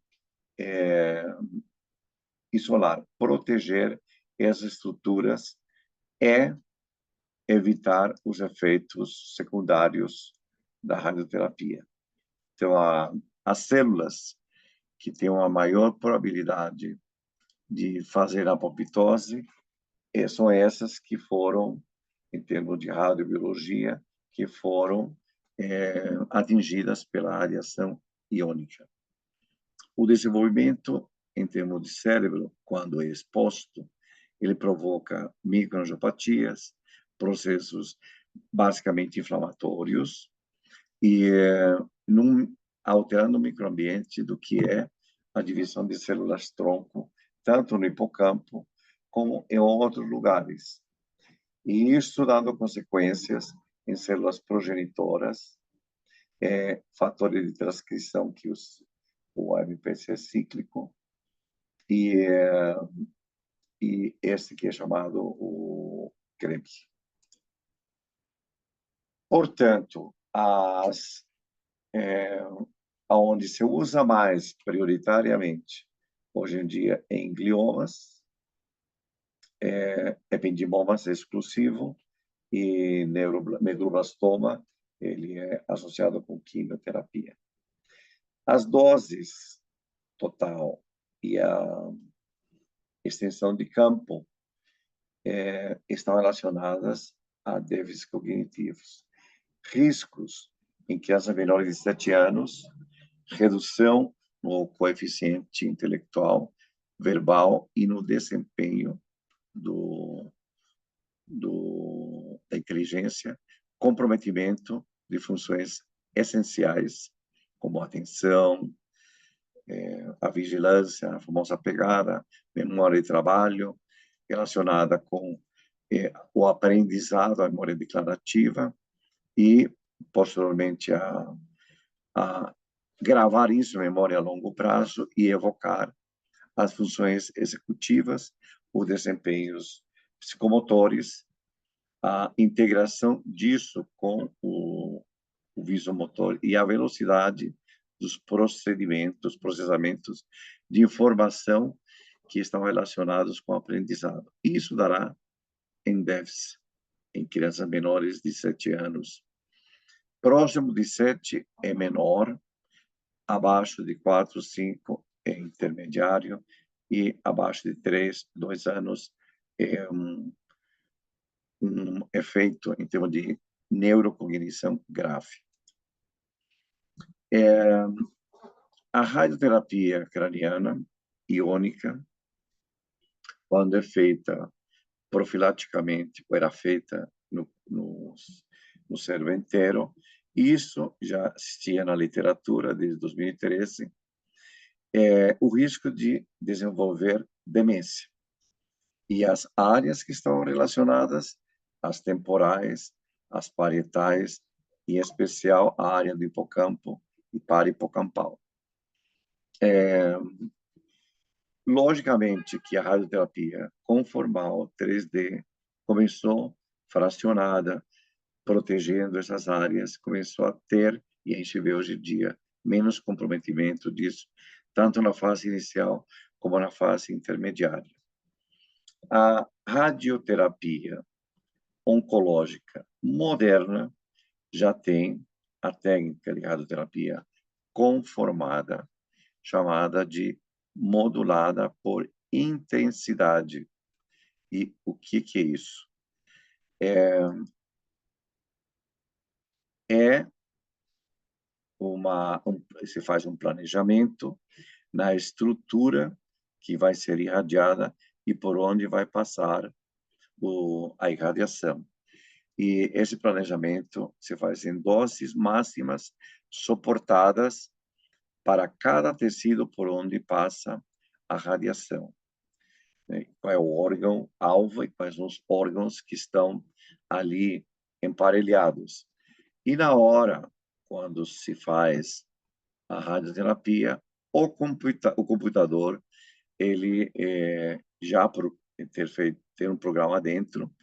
isolar, proteger essas estruturas é evitar os efeitos secundários da radioterapia. Então, as células que têm uma maior probabilidade de fazer apoptose são essas que foram, em termos de radiobiologia, que foram atingidas pela radiação iônica. O desenvolvimento, em termos de cérebro, quando é exposto, ele provoca microangiopatias, processos basicamente inflamatórios e alterando o microambiente do que é a divisão de células-tronco, tanto no hipocampo como em outros lugares. E isso dando consequências em células progenitoras, fatores de transcrição que o AMPC é cíclico, e esse que é chamado o CREB. Portanto, onde se usa mais prioritariamente hoje em dia em gliomas, ependimomas exclusivo e medulloblastoma, ele é associado com quimioterapia. As doses total e a extensão de campo estão relacionadas a déficits cognitivos. Riscos em crianças menores de 7 anos, redução no coeficiente intelectual, verbal e no desempenho da inteligência, comprometimento de funções essenciais, como a atenção, a vigilância, a famosa pegada, memória de trabalho, relacionada com o aprendizado, a memória declarativa e, posteriormente, gravar isso em memória a longo prazo e evocar as funções executivas, os desempenhos psicomotores, a integração disso com o visomotor e a velocidade dos processamentos de informação que estão relacionados com o aprendizado. Isso dará em déficit em crianças menores de 7 anos. Próximo de 7 é menor, abaixo de 4, 5 é intermediário e abaixo de 3, 2 anos é um efeito em termos de neurocognição grave. A radioterapia craniana iônica, quando é feita profilaticamente, ou era feita no cérebro inteiro, isso já existia na literatura desde 2013, o risco de desenvolver demência. E as áreas que estão relacionadas, as temporais, as parietais, e em especial a área do hipocampo e parahipocampal. Logicamente que a radioterapia conformal 3D começou fracionada, protegendo essas áreas, começou a ter, e a gente vê hoje em dia, menos comprometimento disso, tanto na fase inicial como na fase intermediária. A radioterapia oncológica moderna já tem a técnica de radioterapia conformada, chamada de modulada por intensidade. E o que é isso? Se faz um planejamento na estrutura que vai ser irradiada e por onde vai passar a irradiação. E esse planejamento se faz em doses máximas suportadas para cada tecido por onde passa a radiação. Qual é o órgão-alvo e quais são os órgãos que estão ali emparelhados. E na hora, quando se faz a radioterapia, o computador, ele já por ter um programa dentro,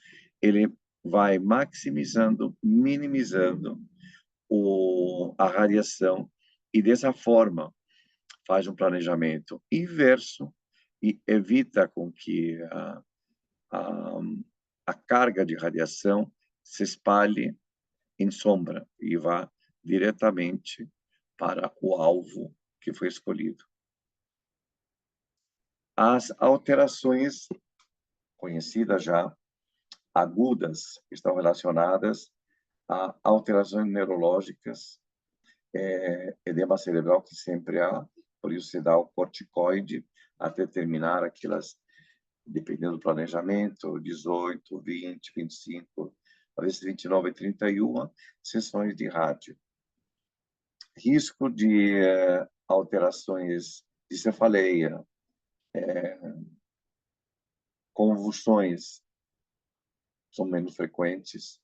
ele vai maximizando, minimizando a radiação e dessa forma faz um planejamento inverso e evita com que a carga de radiação se espalhe em sombra e vá diretamente para o alvo que foi escolhido. As alterações conhecidas já, agudas, estão relacionadas a alterações neurológicas, edema cerebral, que sempre há, por isso se dá o corticoide até terminar aquelas, dependendo do planejamento, 18, 20, 25, às vezes 29 e 31 sessões de rádio. Risco de alterações de cefaleia, convulsões são menos frequentes,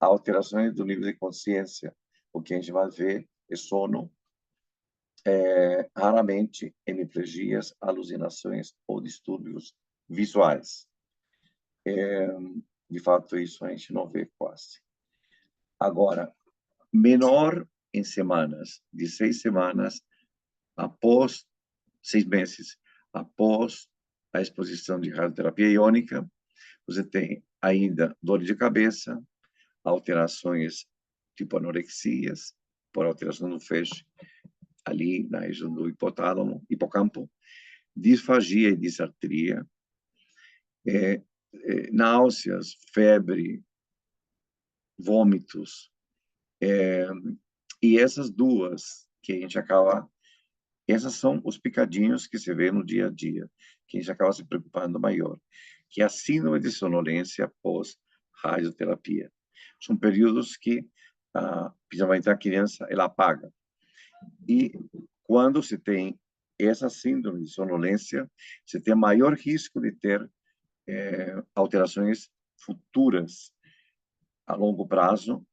alterações do nível de consciência, o que a gente vai ver é sono, raramente hemiplegias, alucinações ou distúrbios visuais. De fato, isso a gente não vê quase. Agora, menor em semanas, de 6 semanas, após 6 meses, após a exposição de radioterapia iônica, você tem ainda dor de cabeça, alterações tipo anorexias, por alteração do feixe, ali na região do hipocampo, disfagia e disartria, náuseas, febre, vômitos, e essas duas que a gente acaba, essas são os picadinhos que se vê no dia a dia, que a gente acaba se preocupando maior, que é a síndrome de sonolência pós-radioterapia. São períodos que, principalmente a criança, ela apaga. E quando se tem essa síndrome de sonolência, você tem maior risco de ter alterações futuras a longo prazo,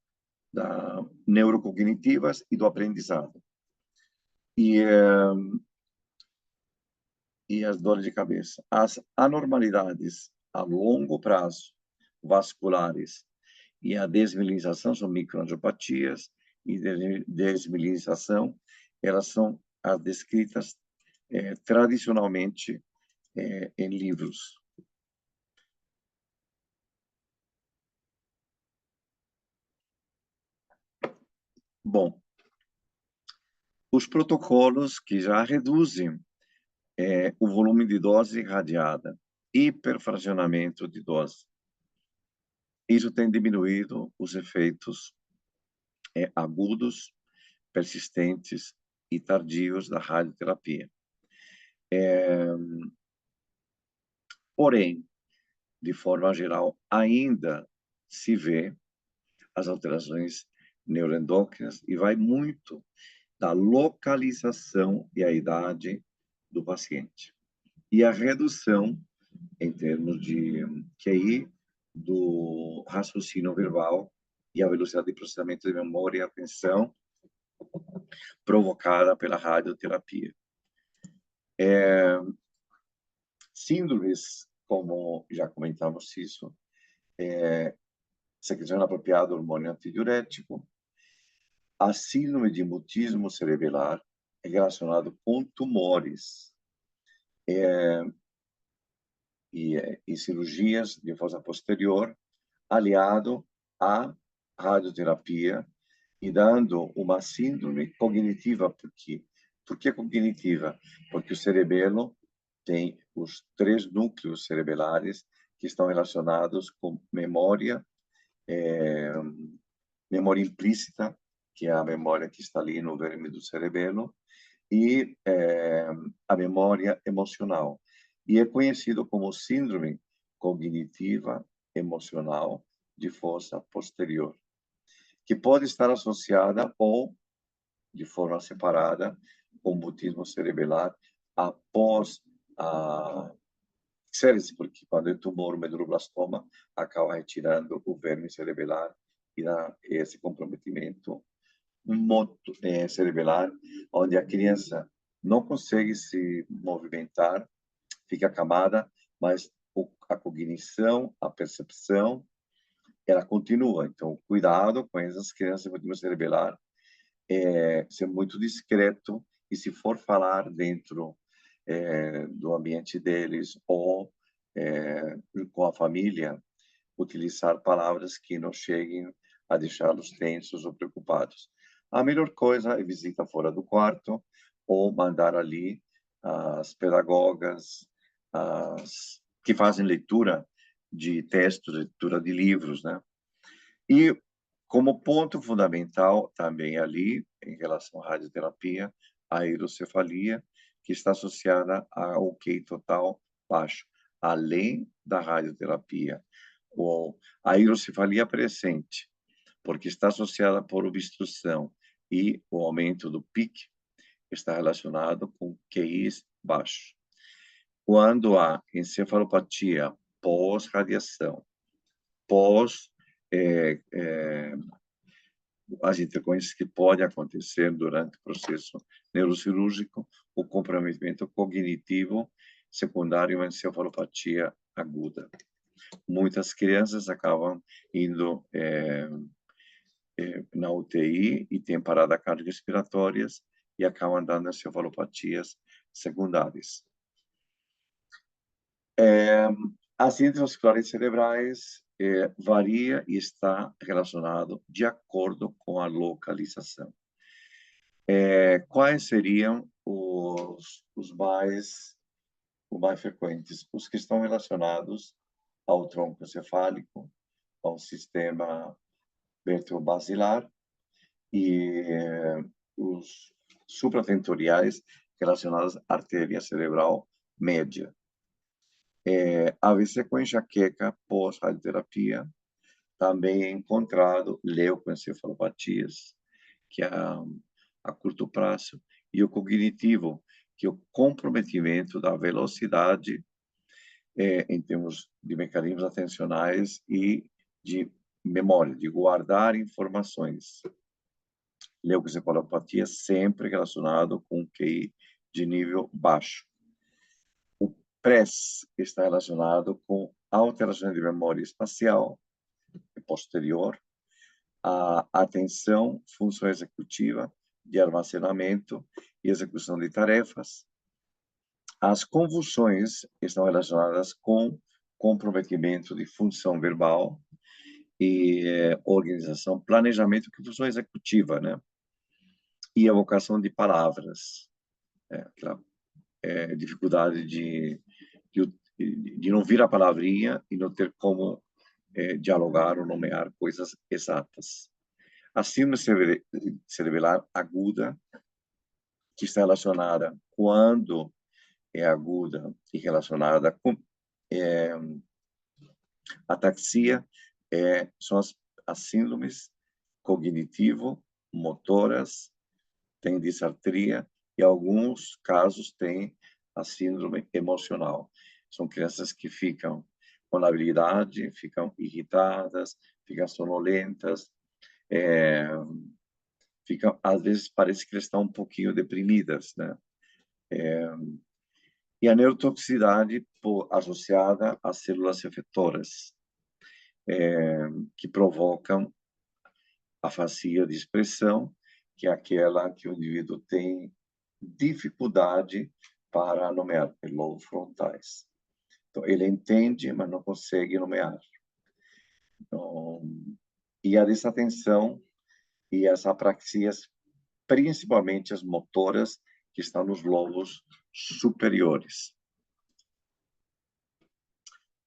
neurocognitivas e do aprendizado. e as dores de cabeça. As anormalidades a longo prazo, vasculares, e a desmielinização são microangiopatias, e desmielinização, elas são as descritas tradicionalmente em livros. Bom, os protocolos que já reduzem o volume de dose irradiada, hiperfracionamento de dose. Isso tem diminuído os efeitos agudos, persistentes e tardios da radioterapia. Porém, de forma geral, ainda se vê as alterações neuroendócrinas e vai muito da localização e a idade do paciente. E a redução, em termos de QI, do raciocínio verbal e a velocidade de processamento de memória e atenção provocada pela radioterapia. Síndromes, como já comentamos isso, secreção inapropriada do hormônio antidiurético, a síndrome de mutismo cerebelar é relacionado com tumores e cirurgias de fossa posterior, aliado à radioterapia e dando uma síndrome cognitiva. Por que cognitiva? Porque o cerebelo tem os 3 núcleos cerebelares que estão relacionados com memória, memória implícita, que é a memória que está ali no verme do cerebelo, e a memória emocional. E é conhecido como síndrome cognitiva emocional de fossa posterior, que pode estar associada ou de forma separada com mutismo cerebelar após a séries, porque quando é tumor, o medulloblastoma acaba retirando o verme cerebelar e dá esse comprometimento cerebelar, onde a criança não consegue se movimentar, fica acamada, mas a cognição, a percepção, ela continua. Então, cuidado com essas crianças com mutismo cerebelar, ser muito discreto, e se for falar dentro do ambiente deles ou com a família, utilizar palavras que não cheguem a deixá-los tensos ou preocupados. A melhor coisa é visita fora do quarto ou mandar ali as pedagogas que fazem leitura de textos, leitura de livros, né? E como ponto fundamental também ali, em relação à radioterapia, a hidrocefalia, que está associada ao QI total baixo, além da radioterapia. A hidrocefalia presente, porque está associada por obstrução, e o aumento do PIC está relacionado com QIs baixos. Quando há encefalopatia pós-radiação, as intercorrências que podem acontecer durante o processo neurocirúrgico, o comprometimento cognitivo secundário a uma encefalopatia aguda. Muitas crianças acabam indo na UTI e têm parada cardiorrespiratórias e acabam dando encefalopatias secundárias. As intramusculares cerebrais varia e está relacionado de acordo com a localização. Quais seriam os mais frequentes? Os que estão relacionados ao tronco encefálico, ao sistema vertebrobasilar, e os supratentoriais relacionados à artéria cerebral média. AVC com enxaqueca pós-radioterapia, também é encontrado leucoencefalopatias, que é a curto prazo, e o cognitivo, que é o comprometimento da velocidade em termos de mecanismos atencionais e de memória, de guardar informações. leucoencefalopatia sempre relacionado com QI de nível baixo. O PRES está relacionado com alterações de memória espacial e posterior, a atenção, função executiva, de armazenamento e execução de tarefas. As convulsões estão relacionadas com comprometimento de função verbal e organização, planejamento, que é função executiva, né? E evocação de palavras, aquela dificuldade de não vir a palavrinha e não ter como dialogar ou nomear coisas exatas. A síndrome cerebelar aguda, que está relacionada, quando é aguda e relacionada com ataxia, são as síndromes cognitivo-motoras, tem disartria, e alguns casos tem a síndrome emocional. São crianças que ficam com labilidade, ficam irritadas, ficam sonolentas, ficam, às vezes parece que eles estão um pouquinho deprimidas, né? E a neurotoxicidade associada às células efetoras, que provocam afasia de expressão, que é aquela que o indivíduo tem dificuldade para nomear, lobos frontais. Então, ele entende, mas não consegue nomear. Então, e a desatenção e as apraxias, principalmente as motoras, que estão nos lobos superiores.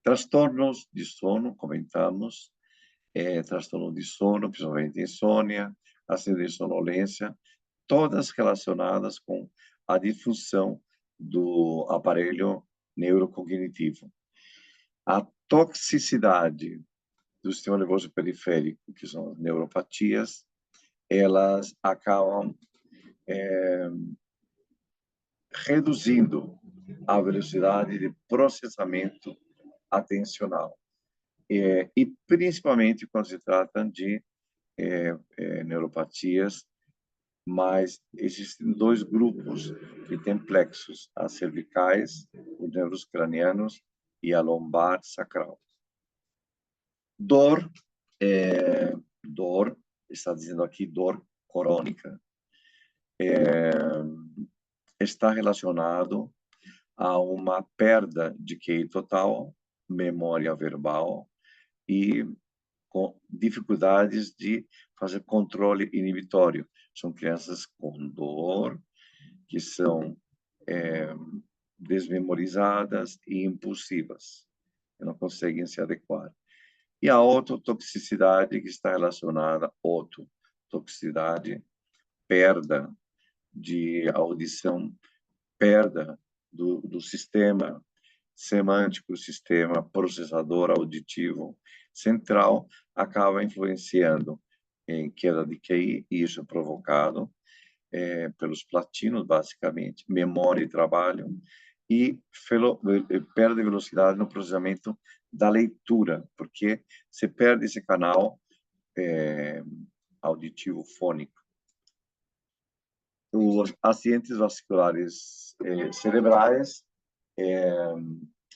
Transtornos de sono, comentamos, transtorno de sono, principalmente insônia, síndrome de sonolência, todas relacionadas com a disfunção do aparelho neurocognitivo. A toxicidade do sistema nervoso periférico, que são as neuropatias, elas acabam reduzindo a velocidade de processamento atencional. E principalmente quando se trata de neuropatias, mas existem dois grupos que têm plexos, as cervicais, os nervos cranianos e a lombar sacral. Dor, está dizendo aqui dor crônica, está relacionado a uma perda de QI total, memória verbal e com dificuldades de fazer controle inibitório. São crianças com dor, que são desmemorizadas e impulsivas, que não conseguem se adequar. E a ototoxicidade, que está relacionada, ototoxicidade, perda de audição, perda do sistema semântico, o sistema processador auditivo central, acaba influenciando em queda de QI, e isso é provocado pelos platinos, basicamente, memória e trabalho, e perda de velocidade no processamento da leitura, porque se perde esse canal auditivo fônico. Os acidentes vasculares cerebrais,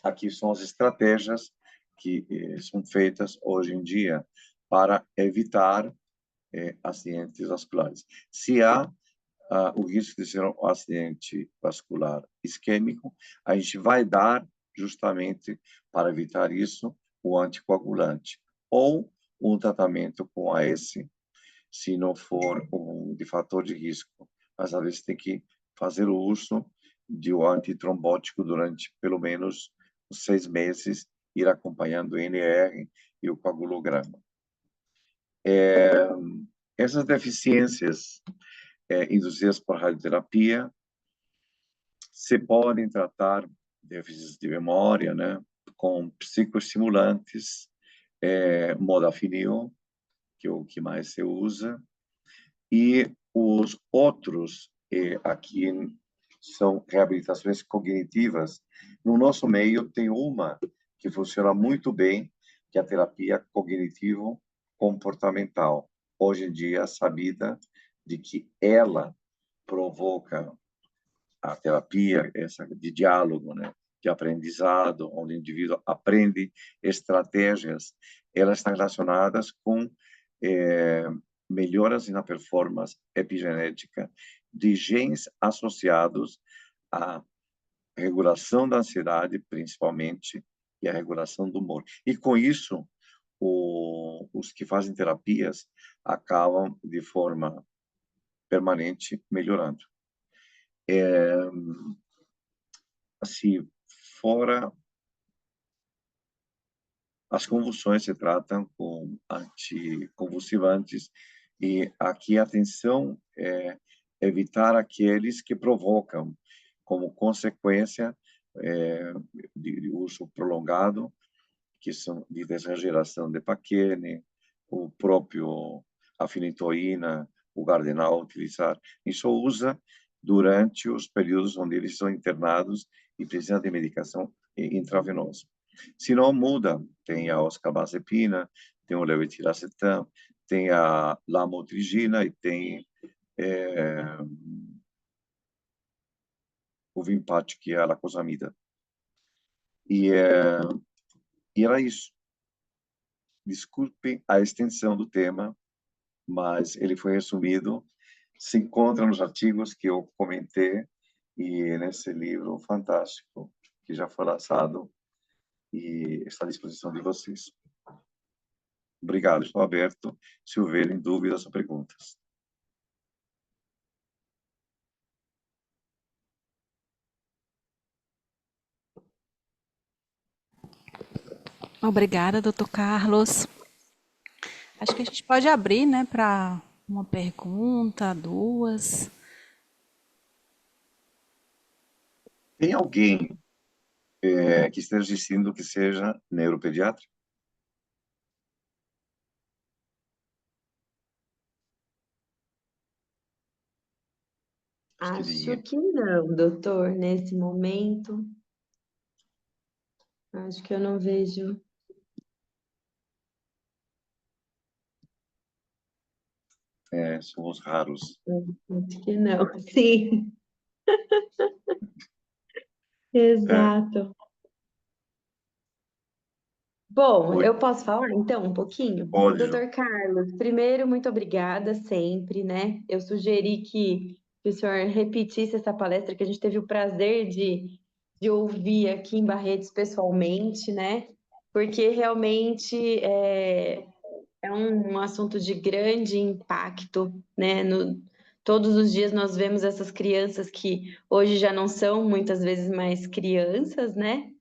aqui são as estratégias que são feitas hoje em dia para evitar acidentes vasculares. Se há o risco de ser um acidente vascular isquêmico, a gente vai dar, justamente para evitar isso, o anticoagulante ou um tratamento com AS, se não for de fator de risco. Mas, às vezes, tem que fazer o uso de um antitrombótico durante, pelo menos, 6 meses, ir acompanhando o NR e o coagulograma. Essas deficiências induzidas por radioterapia se podem tratar déficits de memória, né, com psicoestimulantes, modafinil, que é o que mais se usa, e os outros aqui são reabilitações cognitivas. No nosso meio tem uma que funciona muito bem, que é a terapia cognitivo-comportamental, hoje em dia sabida de que ela provoca a terapia, essa de diálogo, né, de aprendizado, onde o indivíduo aprende estratégias, elas estão relacionadas com melhoras na performance epigenética de genes associados à regulação da ansiedade, principalmente, e a regulação do humor. E com isso, os que fazem terapias acabam de forma permanente melhorando. Assim, fora as convulsões se tratam com anticonvulsivantes e aqui a atenção é evitar aqueles que provocam, como consequência de uso prolongado, que são de desregulação de Pacchiani, o próprio afinitorina, o Gardenal utilizar. Isso usa durante os períodos onde eles são internados e precisam de medicação intravenosa. Se não muda, tem a oscarbazepina, tem o levetiracetam, tem a lamotrigina e tem o Vimpat, que é a lacosamida. E era isso. Desculpe a extensão do tema, mas ele foi resumido. Se encontra nos artigos que eu comentei e nesse livro fantástico que já foi lançado e está à disposição de vocês. Obrigado, estou aberto se houverem dúvidas ou perguntas. Obrigada, doutor Carlos. Acho que a gente pode abrir, né, para uma pergunta, duas. Tem alguém que esteja assistindo que seja neuropediatra? Acho que Acho ninguém. que não, doutor, nesse momento. Acho que eu não vejo. Somos raros. Acho que não. Sim, É, exato. Bom, oi, eu posso falar então um pouquinho? pode, Ju. Doutor Carlos, primeiro, muito obrigada sempre, né? Eu sugeri que o senhor repetisse essa palestra que a gente teve o prazer de ouvir aqui em Barretos pessoalmente, né? Porque realmente é um assunto de grande impacto, né? Todos os dias nós vemos essas crianças que hoje já não são muitas vezes mais crianças, né?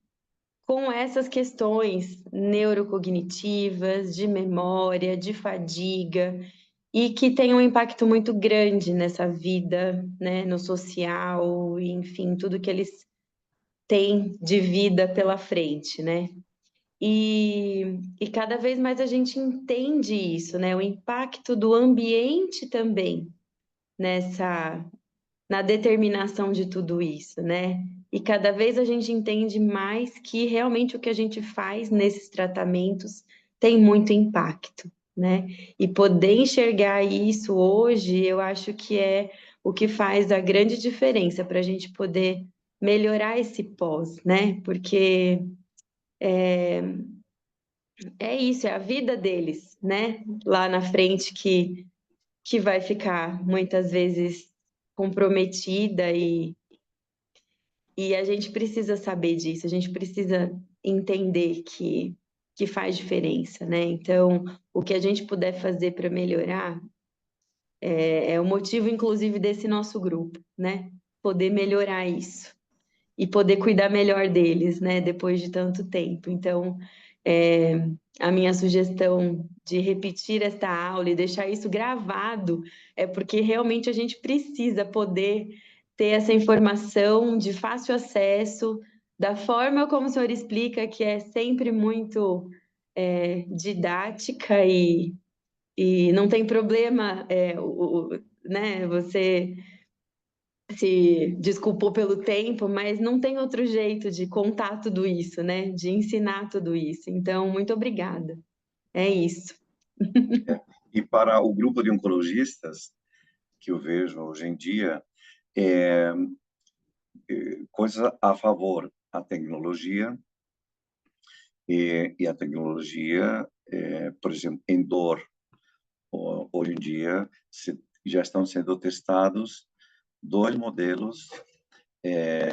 Com essas questões neurocognitivas, de memória, de fadiga, e que tem um impacto muito grande nessa vida, né? No social, enfim, tudo que eles têm de vida pela frente, né? E cada vez mais a gente entende isso, né? O impacto do ambiente também nessa na determinação de tudo isso, né? E cada vez a gente entende mais que realmente o que a gente faz nesses tratamentos tem muito impacto, né? E poder enxergar isso hoje, eu acho que é o que faz a grande diferença para a gente poder melhorar esse pós, né? Porque é isso, é a vida deles, né? Lá na frente que vai ficar muitas vezes comprometida e a gente precisa saber disso, a gente precisa entender que faz diferença, né? Então, o que a gente puder fazer para melhorar é o motivo, inclusive, desse nosso grupo, né? Poder melhorar isso e poder cuidar melhor deles, né? Depois de tanto tempo. Então, é, a minha sugestão de repetir esta aula e deixar isso gravado é porque realmente a gente precisa poder ter essa informação de fácil acesso, da forma como o senhor explica, que é sempre muito didática e não tem problema, né? Você se desculpou pelo tempo, mas não tem outro jeito de contar tudo isso, né? De ensinar tudo isso. Então, muito obrigada. É isso. E para o grupo de oncologistas, que eu vejo hoje em dia é coisas a favor da tecnologia, e a tecnologia, por exemplo, em dor, hoje em dia já estão sendo testados dois modelos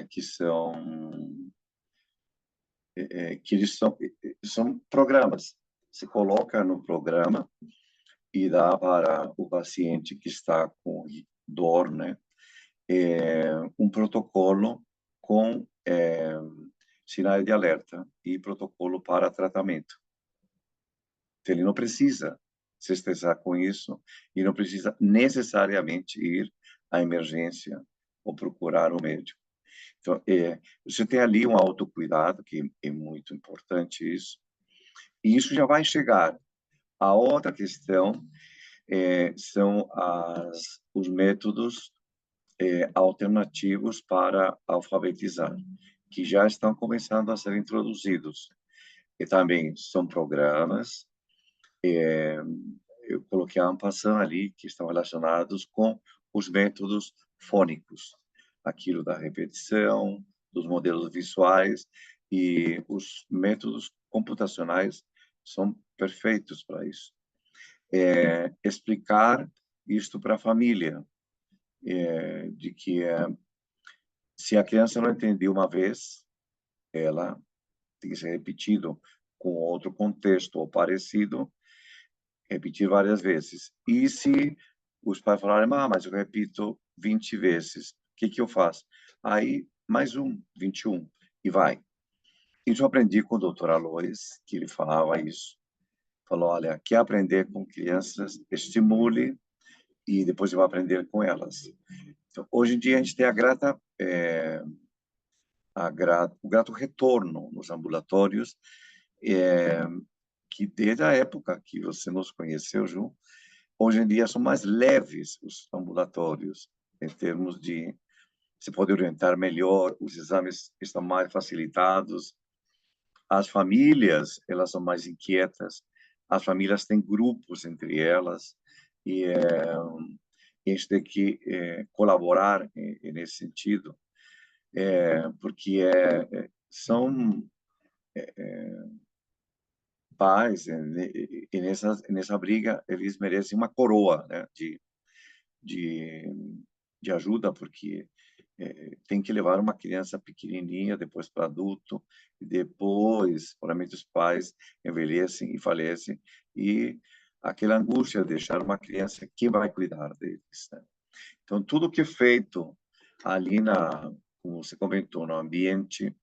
que são que eles são programas. Se coloca no programa e dá para o paciente que está com dor, né, um protocolo com sinais de alerta e protocolo para tratamento. Então, ele não precisa se estressar com isso e não precisa necessariamente ir à emergência ou procurar um médico. Então, você tem ali um autocuidado, que é muito importante isso, e isso já vai chegar. A outra questão são os métodos alternativos para alfabetizar, que já estão começando a ser introduzidos. E também são programas, eu coloquei a passando ali, que estão relacionados com os métodos fônicos, aquilo da repetição, dos modelos visuais, e os métodos computacionais são perfeitos para isso. Explicar isto para a família, de que se a criança não entendeu uma vez, ela tem que ser repetido com outro contexto ou parecido, repetir várias vezes. E se os pais falarem, mas eu repito 20 vezes, o que eu faço? Aí, mais 21, e vai. Isso eu aprendi com o doutor Alois, que ele falava isso. Falou, olha, quer aprender com crianças, estimule e depois eu vou aprender com elas. Então, hoje em dia, a gente tem o grato retorno nos ambulatórios, que desde a época que você nos conheceu, Ju, hoje em dia são mais leves os ambulatórios, em termos de se pode orientar melhor, os exames estão mais facilitados, as famílias, elas são mais inquietas, as famílias têm grupos entre elas, e a gente tem que colaborar nesse sentido, porque são pais, e nessa briga eles merecem uma coroa, né, de, de ajuda, porque tem que levar uma criança pequenininha, depois para adulto, e depois, provavelmente, os pais envelhecem e falecem, e aquela angústia de deixar uma criança, quem vai cuidar deles, né? Então, tudo que é feito ali como você comentou, no ambiente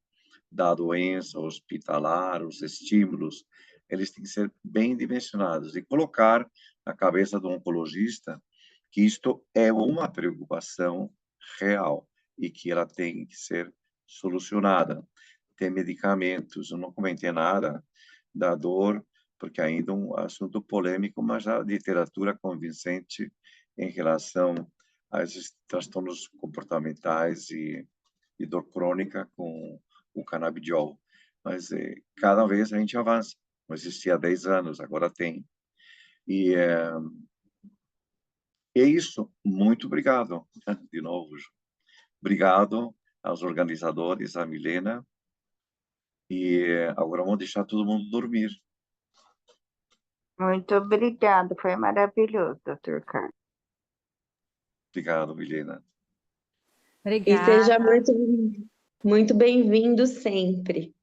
da doença hospitalar, os estímulos, eles têm que ser bem dimensionados e colocar na cabeça do oncologista que isto é uma preocupação real e que ela tem que ser solucionada. Tem medicamentos, eu não comentei nada da dor, porque ainda é um assunto polêmico, mas a literatura convincente em relação a esses transtornos comportamentais e dor crônica com o canabidiol. Mas cada vez a gente avança. Não existia há 10 anos, agora tem. E é isso. Muito obrigado, de novo. Obrigado aos organizadores, a Milena. E agora vamos deixar todo mundo dormir. Muito obrigada, foi maravilhoso, doutor Carlos. Obrigado, Milena. E seja Obrigada. muito bem-vindo sempre.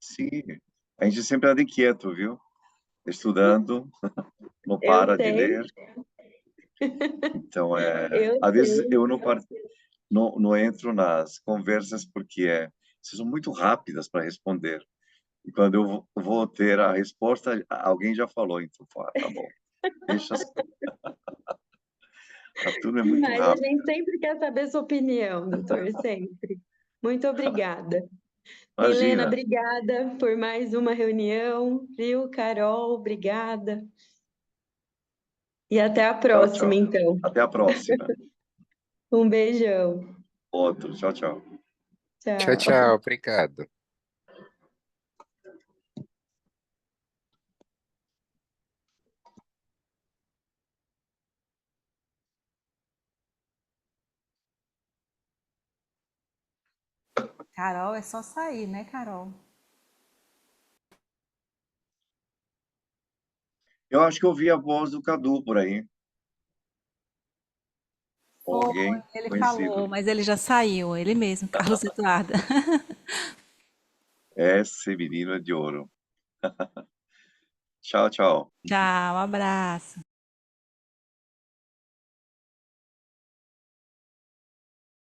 Sim, a gente sempre anda inquieto, viu? Estudando, não Eu para de sei, ler. Então, eu às vezes sei. eu não entro nas conversas porque são muito rápidas para responder. E quando eu vou ter a resposta, alguém já falou, então, tá bom. Deixa, a turma é muito Mas a rápida. gente sempre quer saber sua opinião, doutor, sempre. Muito obrigada. Milena, Imagina. obrigada por mais uma reunião, viu? Carol, obrigada. E até a Tchau, próxima, tchau. então. Até a próxima. Um beijão. Outro. Tchau, tchau. Tchau, Tchau. tchau, obrigado. Carol, é só sair, né, Carol? Eu acho que eu ouvi a voz do Cadu por aí. Ou Foi, alguém ele falou, conhecido. mas ele já saiu, ele mesmo, Carlos Eduardo. Esse menino é de ouro. Tchau, tchau. Tchau, um abraço.